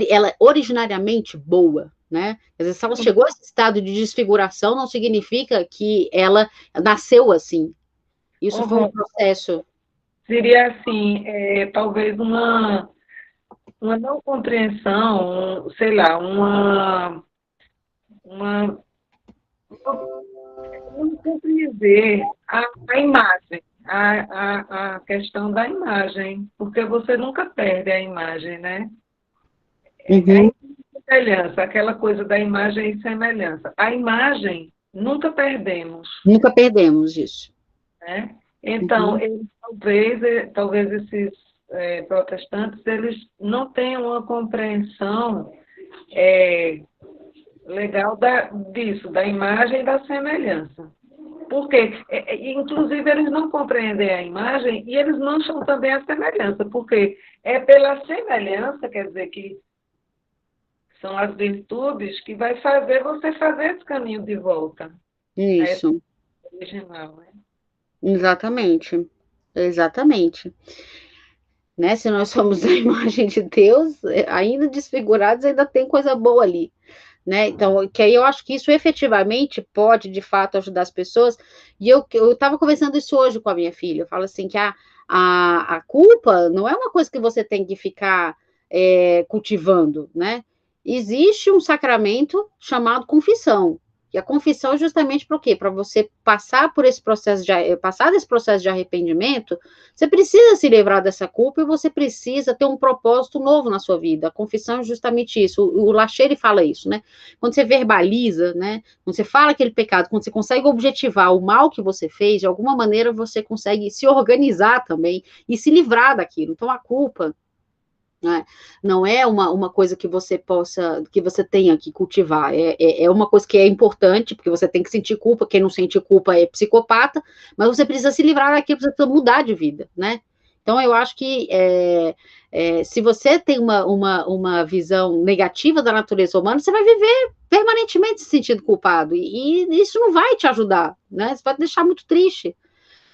ela é originariamente boa, né? Quer dizer, se ela chegou a esse estado de desfiguração, não significa que ela nasceu assim. Isso foi um processo. Seria assim, talvez uma não compreensão, sei lá, não compreender a imagem, a questão da imagem, porque você nunca perde a imagem, né? Uhum. Semelhança, aquela coisa da imagem e semelhança. A imagem nunca perdemos. Nunca perdemos isso. Né? Então, talvez esses protestantes, eles não tenham uma compreensão legal disso, da imagem e da semelhança. Porque, inclusive, eles não compreendem a imagem e eles mancham também a semelhança, porque é pela semelhança, quer dizer, que são as virtudes que vai fazer você fazer esse caminho de volta. Isso. Original, né? Exatamente. Exatamente. Né? Se nós somos a imagem de Deus, ainda desfigurados, ainda tem coisa boa ali. Né? Então, que aí eu acho que isso efetivamente pode, de fato, ajudar as pessoas. E eu estava conversando isso hoje com a minha filha. Eu falo assim que a culpa não é uma coisa que você tem que ficar cultivando, né? Existe um sacramento chamado confissão. E a confissão é justamente para o quê? Para você passar por esse processo desse processo de arrependimento, você precisa se livrar dessa culpa e você precisa ter um propósito novo na sua vida. A confissão é justamente isso. O Lacheire fala isso, né? Quando você verbaliza, né? Quando você fala aquele pecado, quando você consegue objetivar o mal que você fez, de alguma maneira você consegue se organizar também e se livrar daquilo. Então, a culpa, né, não é uma coisa que você tenha que cultivar, é uma coisa que é importante, porque você tem que sentir culpa, quem não sente culpa é psicopata, mas você precisa se livrar daquilo, precisa mudar de vida, né? Então, eu acho que se você tem uma visão negativa da natureza humana, você vai viver permanentemente se sentindo culpado, e isso não vai te ajudar, né? Você vai te deixar muito triste.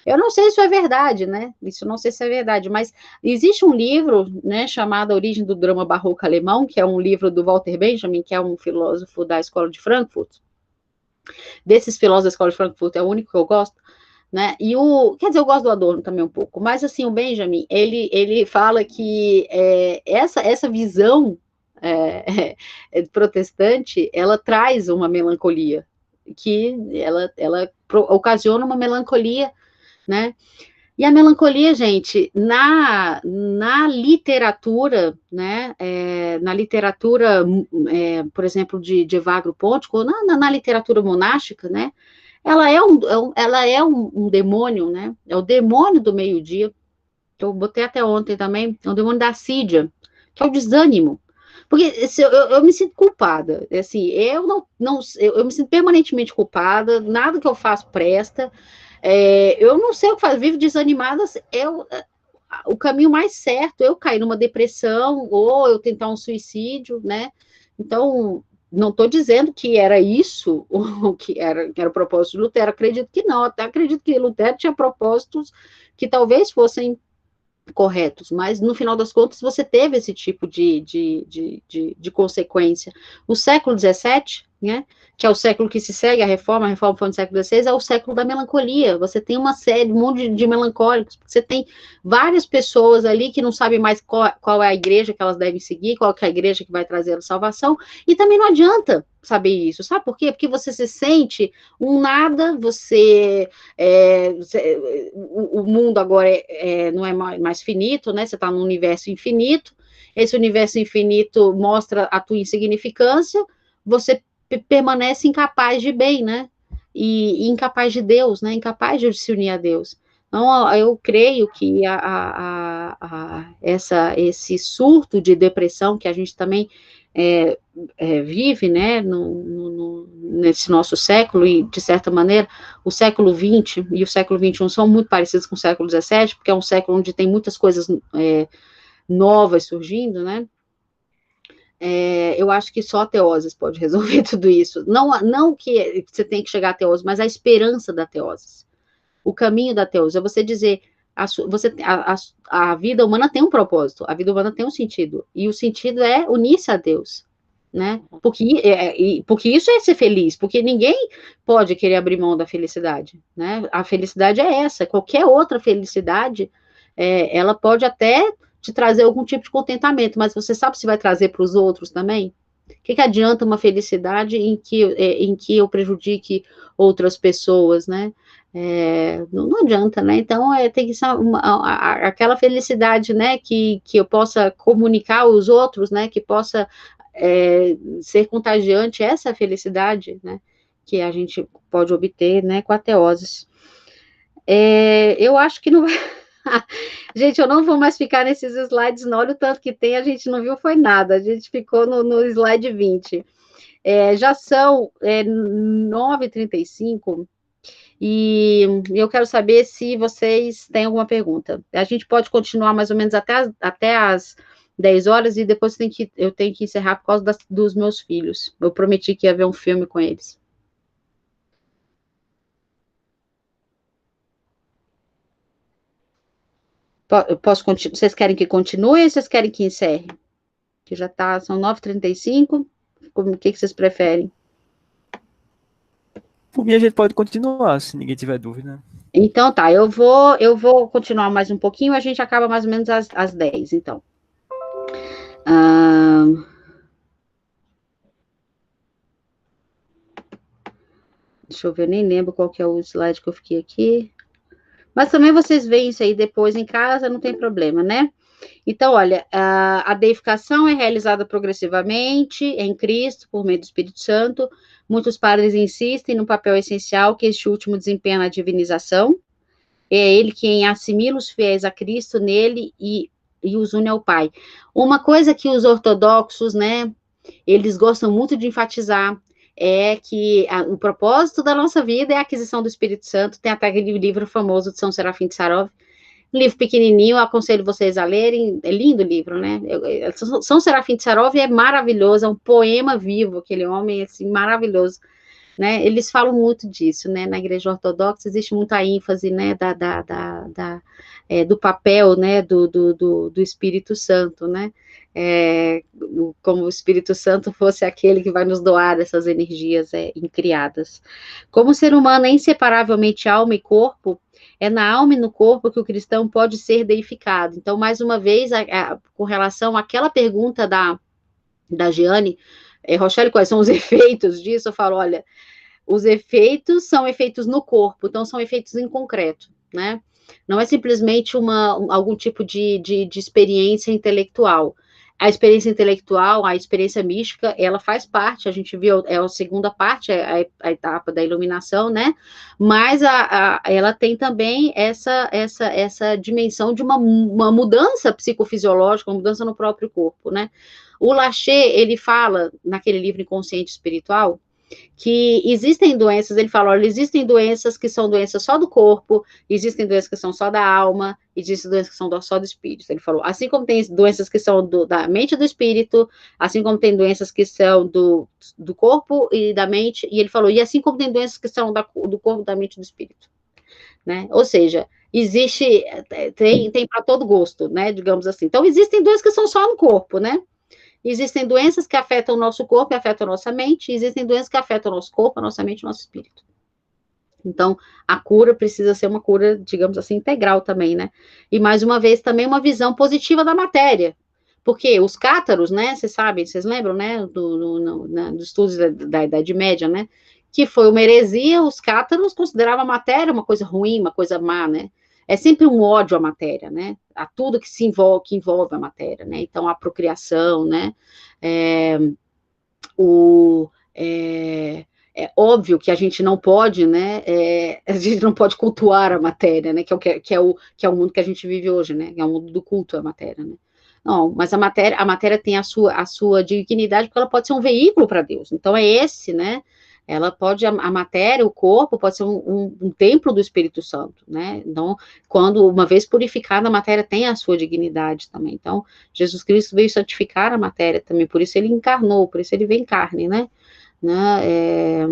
Eu não sei se isso é verdade, né? Isso não sei se é verdade, mas existe um livro, né, chamado A Origem do Drama Barroco Alemão, que é um livro do Walter Benjamin, que é um filósofo da Escola de Frankfurt. Desses filósofos da Escola de Frankfurt, é o único que eu gosto, né? Quer dizer, eu gosto do Adorno também um pouco, mas assim, o Benjamin, ele fala que essa visão protestante, ela traz uma melancolia, que ela ocasiona uma melancolia, né? E a melancolia, gente, na literatura, né, na literatura, por exemplo, de Evagro Pontico, na literatura monástica, né, ela é um demônio, né, é o demônio do meio-dia, que eu botei até ontem também, é o demônio da assídia, que é o desânimo. Porque eu me sinto culpada, assim, eu me sinto permanentemente culpada, nada que eu faço presta, eu não sei o que fazer, vivo desanimada, o caminho mais certo, eu cair numa depressão, ou eu tentar um suicídio, né? Então, não estou dizendo que era isso, que era o propósito de Lutero, acredito que não, até acredito que Lutero tinha propósitos que talvez fossem corretos, mas no final das contas você teve esse tipo de consequência. O século XVII, né, que é o século que se segue a reforma foi no século XVI, é o século da melancolia. Você tem uma série, um monte de melancólicos, você tem várias pessoas ali que não sabem mais qual é a igreja que elas devem seguir, qual que é a igreja que vai trazer a salvação, e também não adianta saber isso, sabe por quê? Porque você se sente um nada, o mundo agora não é mais finito, né? Você está num universo infinito, esse universo infinito mostra a tua insignificância, você permanece incapaz de bem, né? E incapaz de Deus, né? Incapaz de se unir a Deus. Então, eu creio que esse surto de depressão que a gente também vive, né, nesse nosso século, e de certa maneira, o século XX e o século XXI são muito parecidos com o século XVII, porque é um século onde tem muitas coisas novas surgindo, né? Eu acho que só a teoses pode resolver tudo isso. Não que você tem que chegar à teose, mas a esperança da teose. O caminho da teose é você dizer, a vida humana tem um propósito, a vida humana tem um sentido, e o sentido é unir-se a Deus, né? Porque isso é ser feliz, porque ninguém pode querer abrir mão da felicidade, né? A felicidade é essa, qualquer outra felicidade, ela pode até te trazer algum tipo de contentamento, mas você sabe se vai trazer para os outros também? O que adianta uma felicidade em que eu prejudique outras pessoas, né? Não adianta, né? Então, tem que ser aquela felicidade, né? Que eu possa comunicar aos outros, né? Que possa ser contagiante, essa felicidade, né? Que a gente pode obter, né? Com a teoses. Eu acho que não vai... Gente, eu não vou mais ficar nesses slides, não. Olha o tanto que tem, a gente não viu foi nada. A gente ficou no slide 20. Já são 9h35 e eu quero saber se vocês têm alguma pergunta. A gente pode continuar mais ou menos até as 10 horas e depois eu tenho que encerrar por causa dos meus filhos. Eu prometi que ia ver um filme com eles. Posso continuar? Vocês querem que continue ou vocês querem que encerre? Que já são 9h35. O que vocês preferem? Por mim, a gente pode continuar, se ninguém tiver dúvida. Então, tá, eu vou continuar mais um pouquinho, a gente acaba mais ou menos às 10, então. Deixa eu ver, eu nem lembro qual que é o slide que eu fiquei aqui. Mas também vocês veem isso aí depois em casa, não tem problema, né? Então, olha, a deificação é realizada progressivamente em Cristo, por meio do Espírito Santo. Muitos padres insistem no papel essencial que este último desempenha na divinização. É ele quem assimila os fiéis a Cristo nele e os une ao Pai. Uma coisa que os ortodoxos, né, eles gostam muito de enfatizar é que o propósito da nossa vida é a aquisição do Espírito Santo. Tem até aquele livro famoso de São Serafim de Sarov, um livro pequenininho, eu aconselho vocês a lerem, é lindo o livro, né? São Serafim de Sarov é maravilhoso, é um poema vivo, aquele homem, assim, maravilhoso, né? Eles falam muito disso, né? Na Igreja Ortodoxa existe muita ênfase, né, do papel, né, do Espírito Santo, né? Como o Espírito Santo fosse aquele que vai nos doar essas energias incriadas. Como ser humano é inseparavelmente alma e corpo, é na alma e no corpo que o cristão pode ser deificado. Então, mais uma vez, com relação àquela pergunta da Giane, Rochelle, quais são os efeitos disso? Eu falo, olha, os efeitos são efeitos no corpo, então são efeitos em concreto, né? Não é simplesmente algum tipo de experiência intelectual. A experiência intelectual, a experiência mística, ela faz parte, a gente viu, é a segunda parte, a etapa da iluminação, né? Mas ela tem também essa dimensão de uma mudança psicofisiológica, uma mudança no próprio corpo, né? O Lachê, ele fala, naquele livro Inconsciente Espiritual, que existem doenças, ele fala, olha, existem doenças que são doenças só do corpo, existem doenças que são só da alma, existem doenças que são só do espírito. Ele falou, assim como tem doenças que são da mente e do espírito, assim como tem doenças que são do corpo e da mente, e ele falou, e assim como tem doenças que são do corpo, da mente e do espírito, né? Ou seja, existe, tem para todo gosto, né, digamos assim. Então, existem doenças que são só no corpo, né? Existem doenças que afetam o nosso corpo e afetam a nossa mente, e existem doenças que afetam o nosso corpo, a nossa mente e o nosso espírito. Então, a cura precisa ser uma cura, digamos assim, integral também, né? E, mais uma vez, também uma visão positiva da matéria. Porque os cátaros, né, vocês sabem, vocês lembram, né, dos estudos da Idade Média, né, que foi uma heresia, os cátaros consideravam a matéria uma coisa ruim, uma coisa má, né? É sempre um ódio à matéria, né? A tudo que envolve a matéria, né? Então, a procriação, né? É óbvio que a gente não pode, né? A gente não pode cultuar a matéria, né? Que é o mundo que a gente vive hoje, né? Que é o mundo do culto à matéria, né? Não, mas a matéria tem a sua dignidade, porque ela pode ser um veículo para Deus. Então, é esse, né? Ela pode, a matéria, o corpo, pode ser um templo do Espírito Santo, né? Então, quando, uma vez purificada, a matéria tem a sua dignidade também. Então, Jesus Cristo veio santificar a matéria também, por isso ele encarnou, por isso ele veio em carne, né? É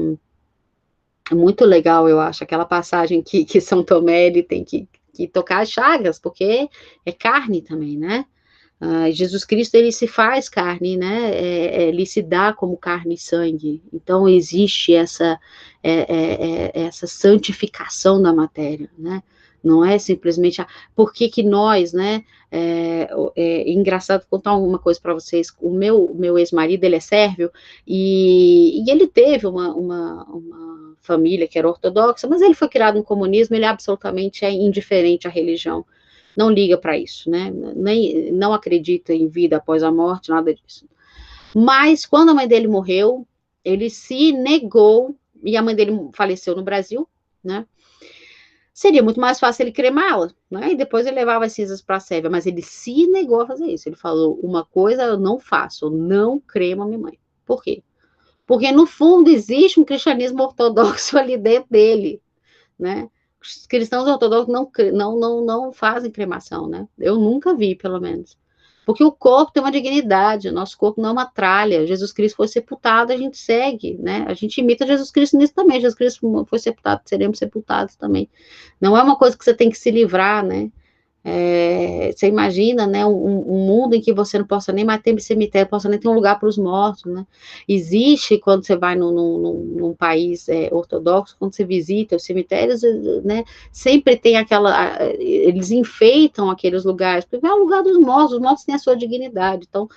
muito legal, eu acho, aquela passagem que São Tomé, ele tem que tocar as chagas, porque é carne também, né? Jesus Cristo, ele se faz carne, né? Ele se dá como carne e sangue. Então, existe essa santificação da matéria, né? Não é simplesmente... Por que nós, né? Engraçado contar uma coisa para vocês. O meu ex-marido, ele é sérvio, e ele teve uma família que era ortodoxa, mas ele foi criado no comunismo, ele absolutamente é indiferente à religião. Não liga para isso, né? Não acredita em vida após a morte, nada disso. Mas, quando a mãe dele morreu, ele se negou, e a mãe dele faleceu no Brasil, né? Seria muito mais fácil ele cremá-la, né? E depois ele levava as cinzas para a Sérvia, mas ele se negou a fazer isso. Ele falou, uma coisa eu não faço, eu não cremo a minha mãe. Por quê? Porque, no fundo, existe um cristianismo ortodoxo ali dentro dele, né? Os cristãos ortodoxos não fazem cremação, né? Eu nunca vi, pelo menos. Porque o corpo tem uma dignidade, o nosso corpo não é uma tralha. Jesus Cristo foi sepultado, a gente segue, né? A gente imita Jesus Cristo nisso também. Jesus Cristo foi sepultado, seremos sepultados também. Não é uma coisa que você tem que se livrar, né? Você imagina, né, um mundo em que você não possa nem mais ter cemitério, possa nem ter um lugar para os mortos, né? Existe, quando você vai num país ortodoxo, quando você visita os cemitérios, né, sempre tem eles enfeitam aqueles lugares, porque é o lugar dos mortos, os mortos têm a sua dignidade. Então,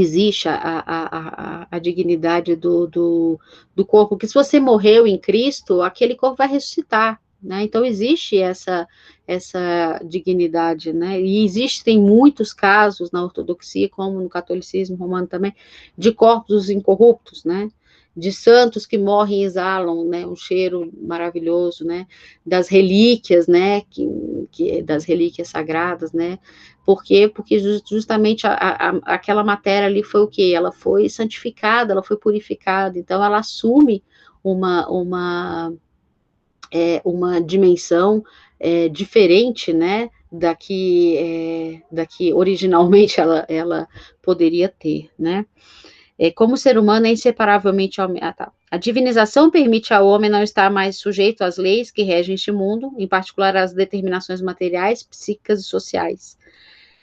existe a dignidade do corpo, que se você morreu em Cristo, aquele corpo vai ressuscitar, né? Então, existe essa dignidade, né? E existem muitos casos na ortodoxia, como no catolicismo romano também, de corpos incorruptos, né? De santos que morrem e exalam, né, um cheiro maravilhoso, né, das relíquias, né, das relíquias sagradas, né, por quê? Porque justamente aquela matéria ali foi o quê? Ela foi santificada, ela foi purificada, então ela assume uma dimensão diferente, né, da que originalmente ela poderia ter, né. Como o ser humano é inseparavelmente... A divinização permite ao homem não estar mais sujeito às leis que regem este mundo, em particular às determinações materiais, psíquicas e sociais.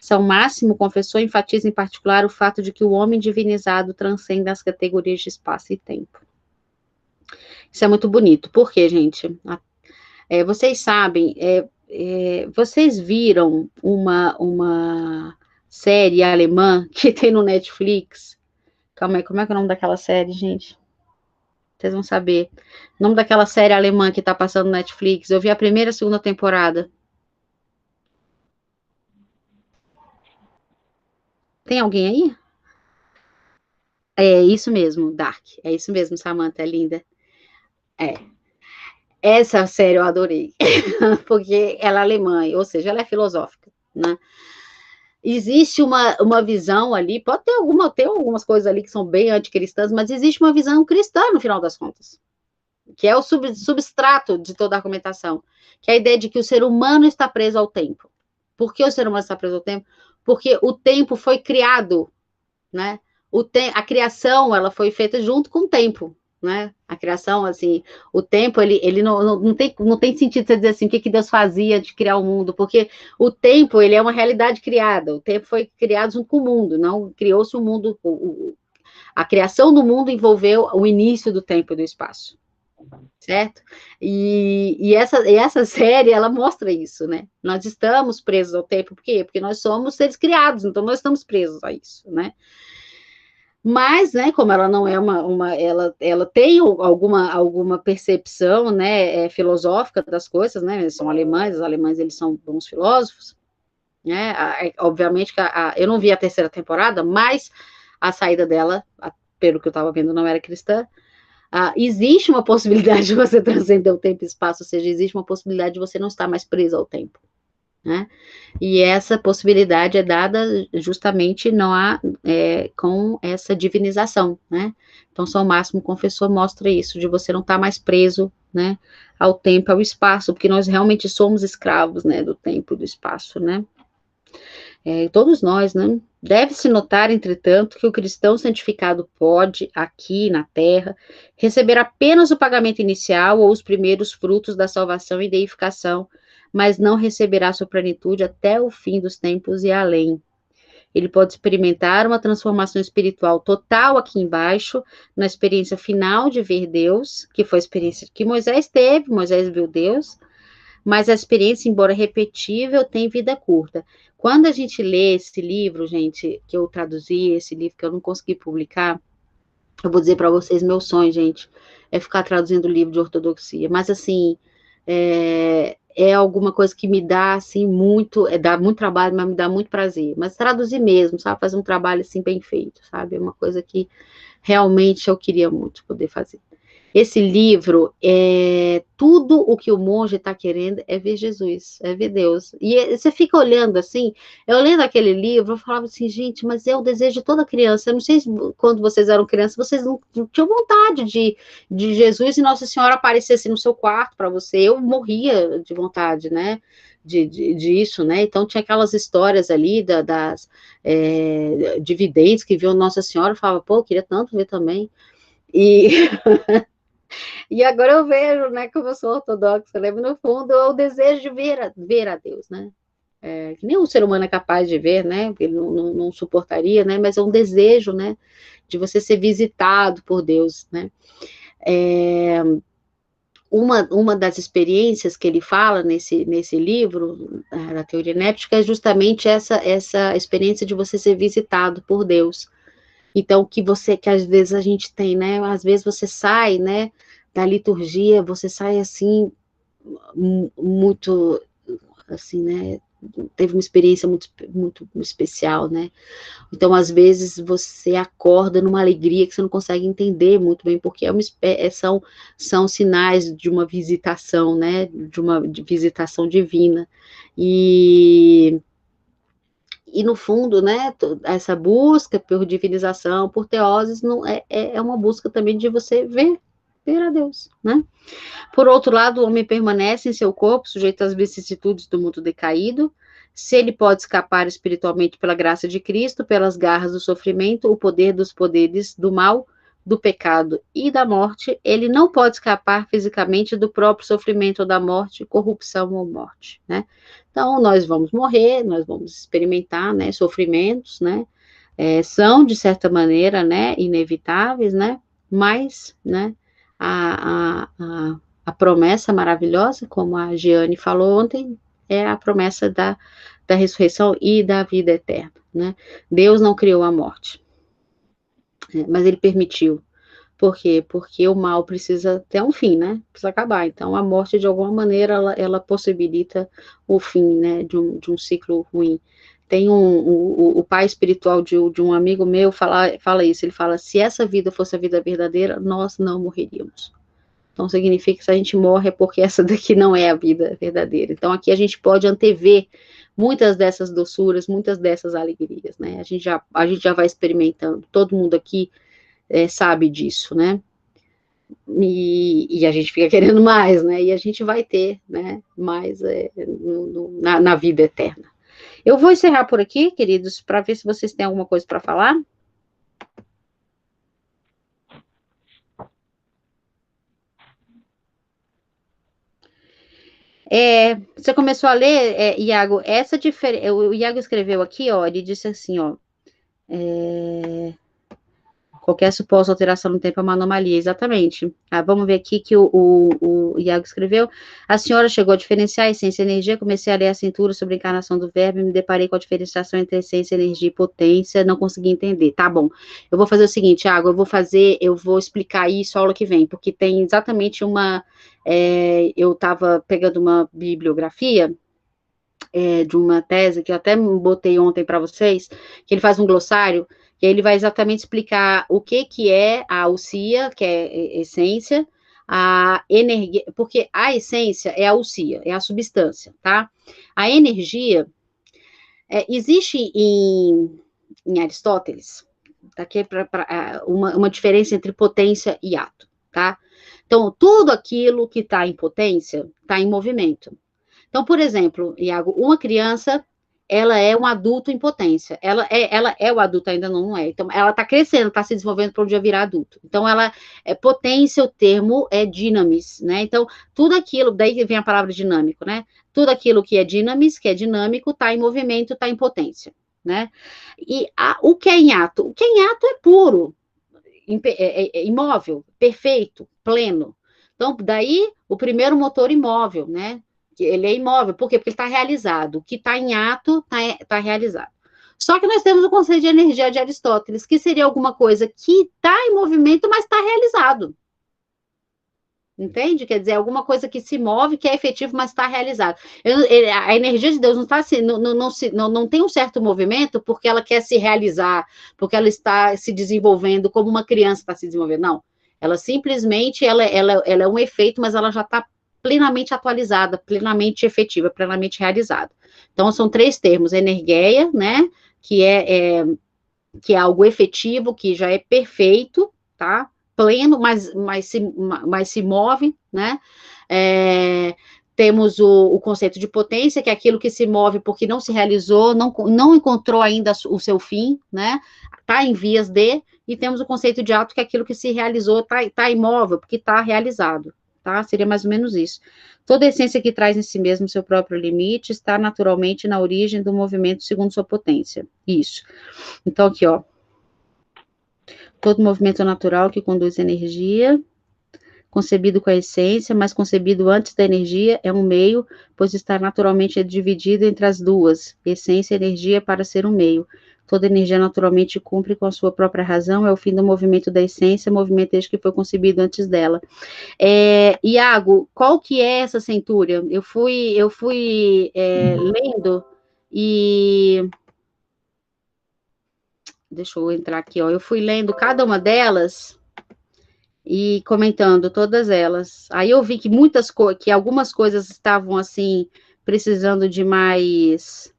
São Máximo, confessor, enfatiza em particular o fato de que o homem divinizado transcende as categorias de espaço e tempo. Isso é muito bonito. Por quê, gente? Vocês sabem, vocês viram uma série alemã que tem no Netflix? Calma aí, como é que é o nome daquela série, gente? Vocês vão saber. O nome daquela série alemã que tá passando no Netflix. Eu vi a primeira e a segunda temporada. Tem alguém aí? É isso mesmo, Dark. É isso mesmo, Samantha, é linda. Essa série eu adorei. Porque ela é alemã, ou seja, ela é filosófica, né? Existe uma visão ali, pode ter algumas coisas ali que são bem anticristãs, mas existe uma visão cristã no final das contas, que é o substrato de toda a argumentação, que é a ideia de que o ser humano está preso ao tempo. Por que o ser humano está preso ao tempo? Porque o tempo foi criado, né? A criação, ela foi feita junto com o tempo, né? A criação, assim, o tempo, ele não tem sentido você dizer assim, o que Deus fazia de criar o mundo, porque o tempo, ele é uma realidade criada, o tempo foi criado junto com o mundo, não criou-se o mundo, a criação do mundo envolveu o início do tempo e do espaço, certo? E essa série, ela mostra isso, né? Nós estamos presos ao tempo, por quê? Porque nós somos seres criados, então nós estamos presos a isso, né? Mas, né, como ela não é ela tem alguma percepção, né, filosófica das coisas, né, eles são alemães, os alemães, eles são bons filósofos, né, obviamente que eu não vi a terceira temporada, mas a saída dela, pelo que eu estava vendo, não era cristã. Existe uma possibilidade de você transcender o tempo e espaço, ou seja, existe uma possibilidade de você não estar mais preso ao tempo, né? E essa possibilidade é dada justamente com essa divinização, né? Então, São Máximo Confessor mostra isso, de você não estar mais preso, né, ao tempo e ao espaço, porque nós realmente somos escravos, né, do tempo e do espaço, né? Todos nós, né? Deve-se notar, entretanto, que o cristão santificado pode, aqui na terra, receber apenas o pagamento inicial ou os primeiros frutos da salvação e deificação, mas não receberá sua plenitude até o fim dos tempos e além. Ele pode experimentar uma transformação espiritual total aqui embaixo, na experiência final de ver Deus, que foi a experiência que Moisés teve, Moisés viu Deus, mas a experiência, embora repetível, tem vida curta. Quando a gente lê esse livro, gente, que eu traduzi, esse livro que eu não consegui publicar, eu vou dizer para vocês, meu sonho, gente, é ficar traduzindo livro de ortodoxia, mas assim, é alguma coisa que me dá, assim, dá muito trabalho, mas me dá muito prazer, mas traduzir mesmo, sabe, fazer um trabalho, assim, bem feito, sabe, é uma coisa que realmente eu queria muito poder fazer. Esse livro, tudo o que o monge está querendo é ver Jesus, é ver Deus. E você fica olhando assim, eu lendo aquele livro, eu falava assim, gente, mas é o desejo de toda criança. Eu não sei se quando vocês eram crianças, vocês não tinham vontade de Jesus e Nossa Senhora aparecesse no seu quarto para você. Eu morria de vontade, né? Disso, né? Então tinha aquelas histórias ali das videntes que viam Nossa Senhora, eu falava, pô, eu queria tanto ver também. E agora eu vejo, né, como eu sou ortodoxa, né, no fundo é o desejo de ver a Deus, né, que nenhum ser humano é capaz de ver, né, porque ele não suportaria, né, mas é um desejo, né, de você ser visitado por Deus, né. Uma das experiências que ele fala nesse livro, da teoria néptica, é justamente essa experiência de você ser visitado por Deus, Então, que às vezes a gente tem, né? Às vezes você sai, né, da liturgia, você sai assim, muito, assim, né? Teve uma experiência muito, muito especial, né? Então, às vezes, você acorda numa alegria que você não consegue entender muito bem, porque são sinais de uma visitação, né? De uma visitação divina. E no fundo, né, essa busca por divinização, por teoses, não, é uma busca também de você ver a Deus, né? Por outro lado, o homem permanece em seu corpo, sujeito às vicissitudes do mundo decaído. Se ele pode escapar espiritualmente pela graça de Cristo, pelas garras do sofrimento, o poder dos poderes do mal, do pecado e da morte, ele não pode escapar fisicamente do próprio sofrimento ou da morte, corrupção ou morte, né? Então, nós vamos morrer, nós vamos experimentar, né, sofrimentos, né? São, de certa maneira, né, inevitáveis, né? Mas, né, a promessa maravilhosa, como a Giane falou ontem, é a promessa da ressurreição e da vida eterna, né? Deus não criou a morte, mas ele permitiu. Por quê? Porque o mal precisa ter um fim, né? Precisa acabar. Então, a morte, de alguma maneira, ela possibilita o fim, né? De um ciclo ruim. Tem o pai espiritual de um amigo meu fala isso. Ele fala, se essa vida fosse a vida verdadeira, nós não morreríamos. Então, significa que se a gente morre é porque essa daqui não é a vida verdadeira. Então, aqui a gente pode antever muitas dessas doçuras, muitas dessas alegrias, né? A gente já vai experimentando. Todo mundo aqui sabe disso, né? E a gente fica querendo mais, né? E a gente vai ter, né? Mais na vida eterna. Eu vou encerrar por aqui, queridos, para ver se vocês têm alguma coisa para falar. Você começou a ler, Iago, essa diferença. O Iago escreveu aqui, ó, ele disse assim, ó. Qualquer suposta alteração no tempo é uma anomalia, exatamente. Vamos ver aqui que o Iago escreveu. A senhora chegou a diferenciar essência e energia, comecei a ler a cintura sobre a encarnação do verbo e me deparei com a diferenciação entre essência, energia e potência, não consegui entender. Tá bom, eu vou fazer o seguinte, Iago, eu vou explicar isso aula que vem, porque tem exatamente eu estava pegando uma bibliografia, de uma tese que eu até botei ontem para vocês, que ele faz um glossário, e ele vai exatamente explicar o que é a ousia, que é essência, a energia, porque a essência é a ousia, é a substância, tá? A energia existe em Aristóteles, tá aqui uma diferença entre potência e ato, tá? Então, tudo aquilo que está em potência está em movimento. Então, por exemplo, Iago, uma criança, ela é um adulto em potência. Ela é o adulto, ainda não é. Então, ela está crescendo, está se desenvolvendo para um dia virar adulto. Então, ela potência, o termo é dinamis, né? Então, tudo aquilo, daí vem a palavra dinâmico, né? Tudo aquilo que é dinamis, que é dinâmico, está em movimento, está em potência, né? E o que é em ato? O que é em ato é puro, imóvel, perfeito, pleno. Então, daí, o primeiro motor imóvel, né? Ele é imóvel, por quê? Porque ele está realizado. O que está em ato está realizado. Só que nós temos o conceito de energia de Aristóteles, que seria alguma coisa que está em movimento, mas está realizado. Entende? Quer dizer, alguma coisa que se move, que é efetivo, mas está realizado. A energia de Deus não tem um certo movimento porque ela quer se realizar, porque ela está se desenvolvendo como uma criança está se desenvolvendo. Não. Ela simplesmente ela é um efeito, mas ela já está plenamente atualizada, plenamente efetiva, plenamente realizada. Então, são 3 termos: energeia, né, que é algo efetivo, que já é perfeito, tá? Pleno, mas se move, né? Temos o conceito de potência, que é aquilo que se move porque não se realizou, não encontrou ainda o seu fim, né? Está em vias de, e temos o conceito de ato, que é aquilo que se realizou, tá imóvel, porque está realizado. Tá? Seria mais ou menos isso. Toda essência que traz em si mesmo seu próprio limite está naturalmente na origem do movimento segundo sua potência. Isso. Então, aqui, ó. Todo movimento natural que conduz energia, concebido com a essência, mas concebido antes da energia, é um meio, pois está naturalmente dividido entre as duas, essência e energia, para ser um meio. Toda energia naturalmente cumpre com a sua própria razão, é o fim do movimento da essência, movimento desde que foi concebido antes dela. Iago, qual que é essa centúria? Eu fui lendo e... Deixa eu entrar aqui, ó. Eu fui lendo cada uma delas e comentando todas elas. Aí eu vi que que algumas coisas estavam, assim, precisando de mais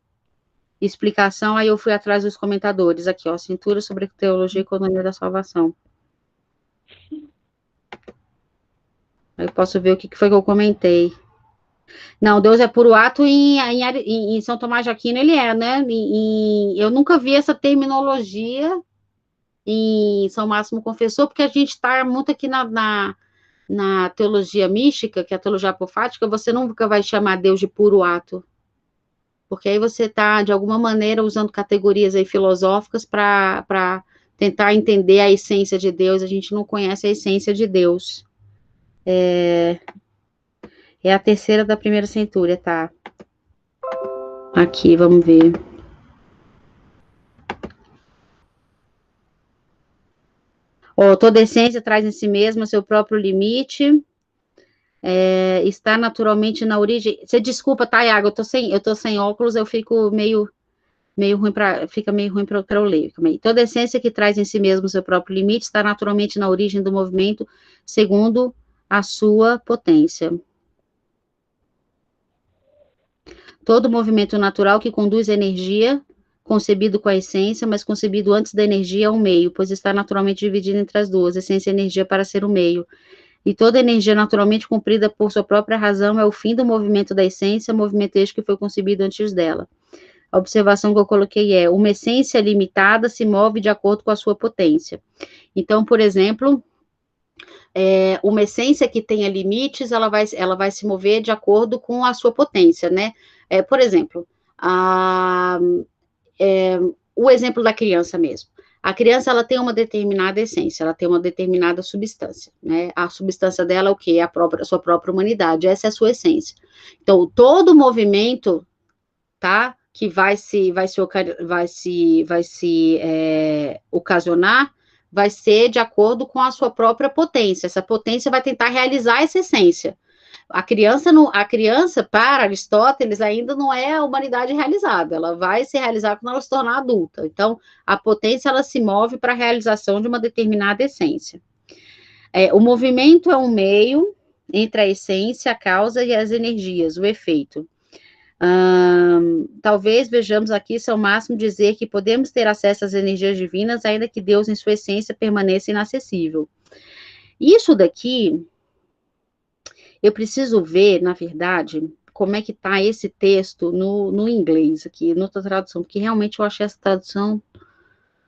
explicação, aí eu fui atrás dos comentadores. Aqui, ó, Cintura sobre Teologia e Economia da Salvação. Aí eu posso ver o que foi que eu comentei. Não, Deus é puro ato em São Tomás de Aquino, ele é, né? Eu nunca vi essa terminologia em São Máximo Confessor, porque a gente está muito aqui na teologia mística, que é a teologia apofática, você nunca vai chamar Deus de puro ato, porque aí você está, de alguma maneira, usando categorias aí filosóficas para tentar entender a essência de Deus, a gente não conhece a essência de Deus. É a terceira da primeira centúria, tá? Aqui, vamos ver. Toda essência traz em si mesma seu próprio limite, está naturalmente na origem. Você desculpa, tá, Iago? Eu tô sem óculos, eu fico meio ruim fica meio ruim para eu ler. Toda essência que traz em si mesmo seu próprio limite está naturalmente na origem do movimento, segundo a sua potência. Todo movimento natural que conduz energia, concebido com a essência, mas concebido antes da energia, é um meio, pois está naturalmente dividido entre as duas, essência e energia para ser o meio. E toda energia naturalmente cumprida por sua própria razão é o fim do movimento da essência, movimento este que foi concebido antes dela. A observação que eu coloquei é: uma essência limitada se move de acordo com a sua potência. Então, por exemplo, uma essência que tenha limites, ela vai se mover de acordo com a sua potência, né? Por exemplo, o exemplo da criança mesmo. A criança, ela tem uma determinada essência, ela tem uma determinada substância, né? A substância dela é o quê? A sua própria humanidade, essa é a sua essência. Então, todo movimento, tá? Que vai se ocasionar, vai ser de acordo com a sua própria potência. Essa potência vai tentar realizar essa essência. A criança, para Aristóteles, ainda não é a humanidade realizada, ela vai se realizar quando ela se tornar adulta. Então, a potência, ela se move para a realização de uma determinada essência. O movimento é um meio entre a essência, a causa e as energias, o efeito. Talvez vejamos aqui São Máximo dizer que podemos ter acesso às energias divinas, ainda que Deus, em sua essência, permaneça inacessível. Isso daqui, eu preciso ver, na verdade, como é que está esse texto no inglês, aqui, noutra tradução, porque realmente eu achei essa tradução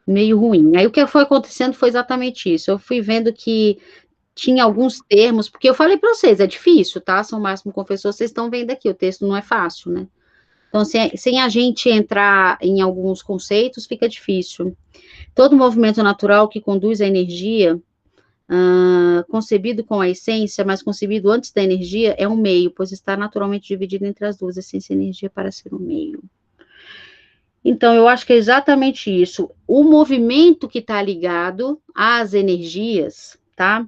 meio ruim. Aí o que foi acontecendo foi exatamente isso. Eu fui vendo que tinha alguns termos, porque eu falei para vocês, é difícil, tá? São Máximo Confessor, vocês estão vendo aqui, o texto não é fácil, né? Então, sem a gente entrar em alguns conceitos, fica difícil. Todo movimento natural que conduz a energia, concebido com a essência, mas concebido antes da energia, é um meio, pois está naturalmente dividido entre as duas, essência e energia para ser um meio. Então, eu acho que é exatamente isso. O movimento que está ligado às energias, tá?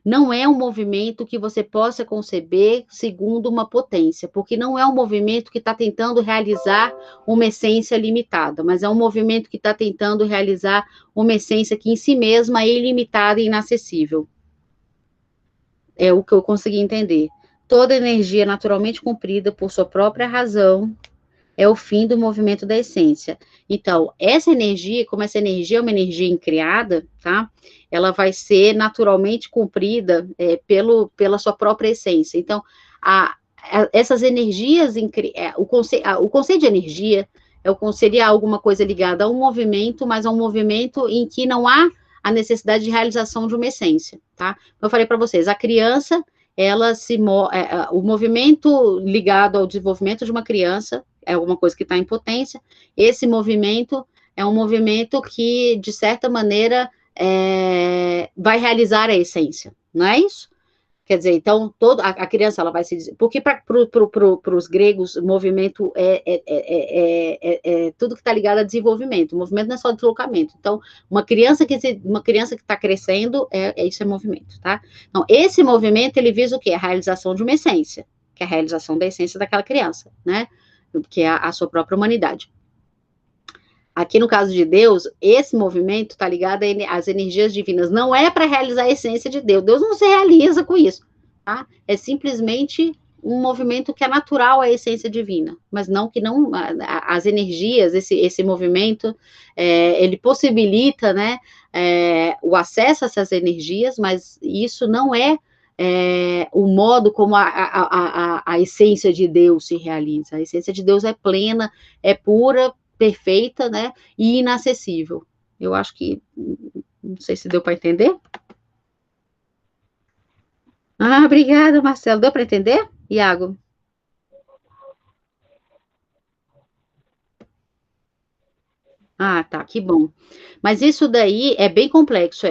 Não é um movimento que você possa conceber segundo uma potência, porque não é um movimento que está tentando realizar uma essência limitada, mas é um movimento que está tentando realizar uma essência que em si mesma é ilimitada e inacessível. É o que eu consegui entender. Toda energia naturalmente cumprida por sua própria razão é o fim do movimento da essência. Então, essa energia, como essa energia é uma energia incriada, tá? Ela vai ser naturalmente cumprida pela sua própria essência. Então, essas energias, o conceito de energia seria alguma coisa ligada a um movimento, mas a um movimento em que não há a necessidade de realização de uma essência, tá? Eu falei para vocês, a criança, o movimento ligado ao desenvolvimento de uma criança é alguma coisa que está em potência. Esse movimento é um movimento que, de certa maneira, vai realizar a essência, não é isso? Quer dizer, então, a criança, ela vai se dizer... Porque para os gregos, o movimento é tudo que está ligado a desenvolvimento. O movimento não é só deslocamento. Então, uma criança que está crescendo, isso é movimento, tá? Então, esse movimento, ele visa o quê? A realização de uma essência, que é a realização da essência daquela criança, né? Que é a sua própria humanidade. Aqui no caso de Deus, esse movimento está ligado às energias divinas. Não é para realizar a essência de Deus. Deus não se realiza com isso, tá? É simplesmente um movimento que é natural à essência divina, mas não as energias, esse movimento, ele possibilita, né, o acesso a essas energias, mas isso não é o modo como a essência de Deus se realiza. A essência de Deus é plena, é pura, perfeita, né, e inacessível. Eu acho que, não sei se deu para entender. Obrigada, Marcelo. Deu para entender, Iago? Tá, que bom. Mas isso daí é bem complexo,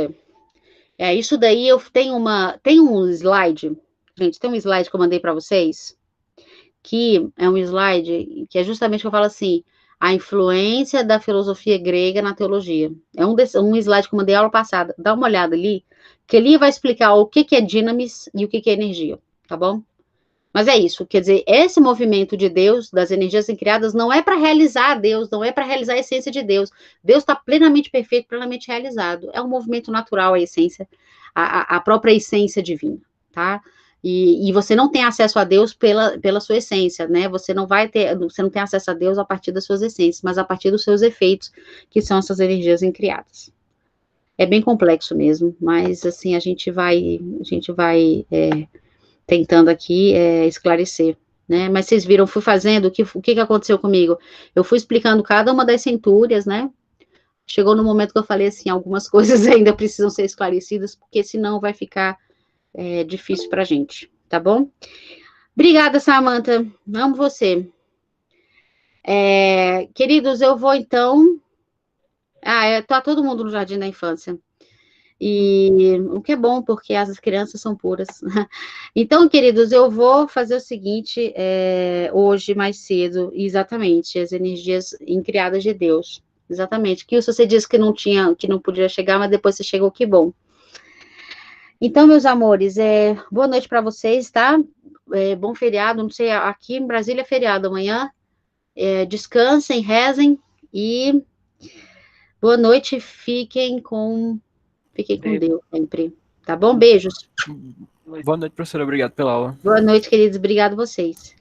isso daí eu tenho um slide, gente, tem um slide que eu mandei para vocês, que é um slide que é justamente que eu falo assim, a influência da filosofia grega na teologia. É um slide que eu mandei aula passada. Dá uma olhada ali, que ali vai explicar o que é dinamis e o que é energia, tá bom? Mas é isso, quer dizer, esse movimento de Deus, das energias criadas, não é para realizar Deus, não é para realizar a essência de Deus. Deus está plenamente perfeito, plenamente realizado. É um movimento natural à essência, a própria essência divina, tá? E você não tem acesso a Deus pela sua essência, né? Você não tem acesso a Deus a partir das suas essências, mas a partir dos seus efeitos, que são essas energias incriadas. É bem complexo mesmo, mas assim, a gente vai tentando aqui esclarecer, né? Mas vocês viram, fui fazendo, o que aconteceu comigo? Eu fui explicando cada uma das centúrias, né? Chegou no momento que eu falei assim, algumas coisas ainda precisam ser esclarecidas, porque senão vai ficar difícil para a gente, tá bom? Obrigada, Samantha, amo você. Queridos, eu vou então... tá todo mundo no Jardim da Infância. E o que é bom, porque as crianças são puras. Então, queridos, eu vou fazer o seguinte, hoje, mais cedo, exatamente, as energias incriadas de Deus. Exatamente. Que você disse que não podia chegar, mas depois você chegou, que bom. Então, meus amores, boa noite para vocês, tá? Bom feriado, não sei, aqui em Brasília é feriado amanhã. Descansem, rezem e boa noite, fiquem com Deus sempre, tá bom? Beijos. Boa noite, professora, obrigado pela aula. Boa noite, queridos, obrigado a vocês.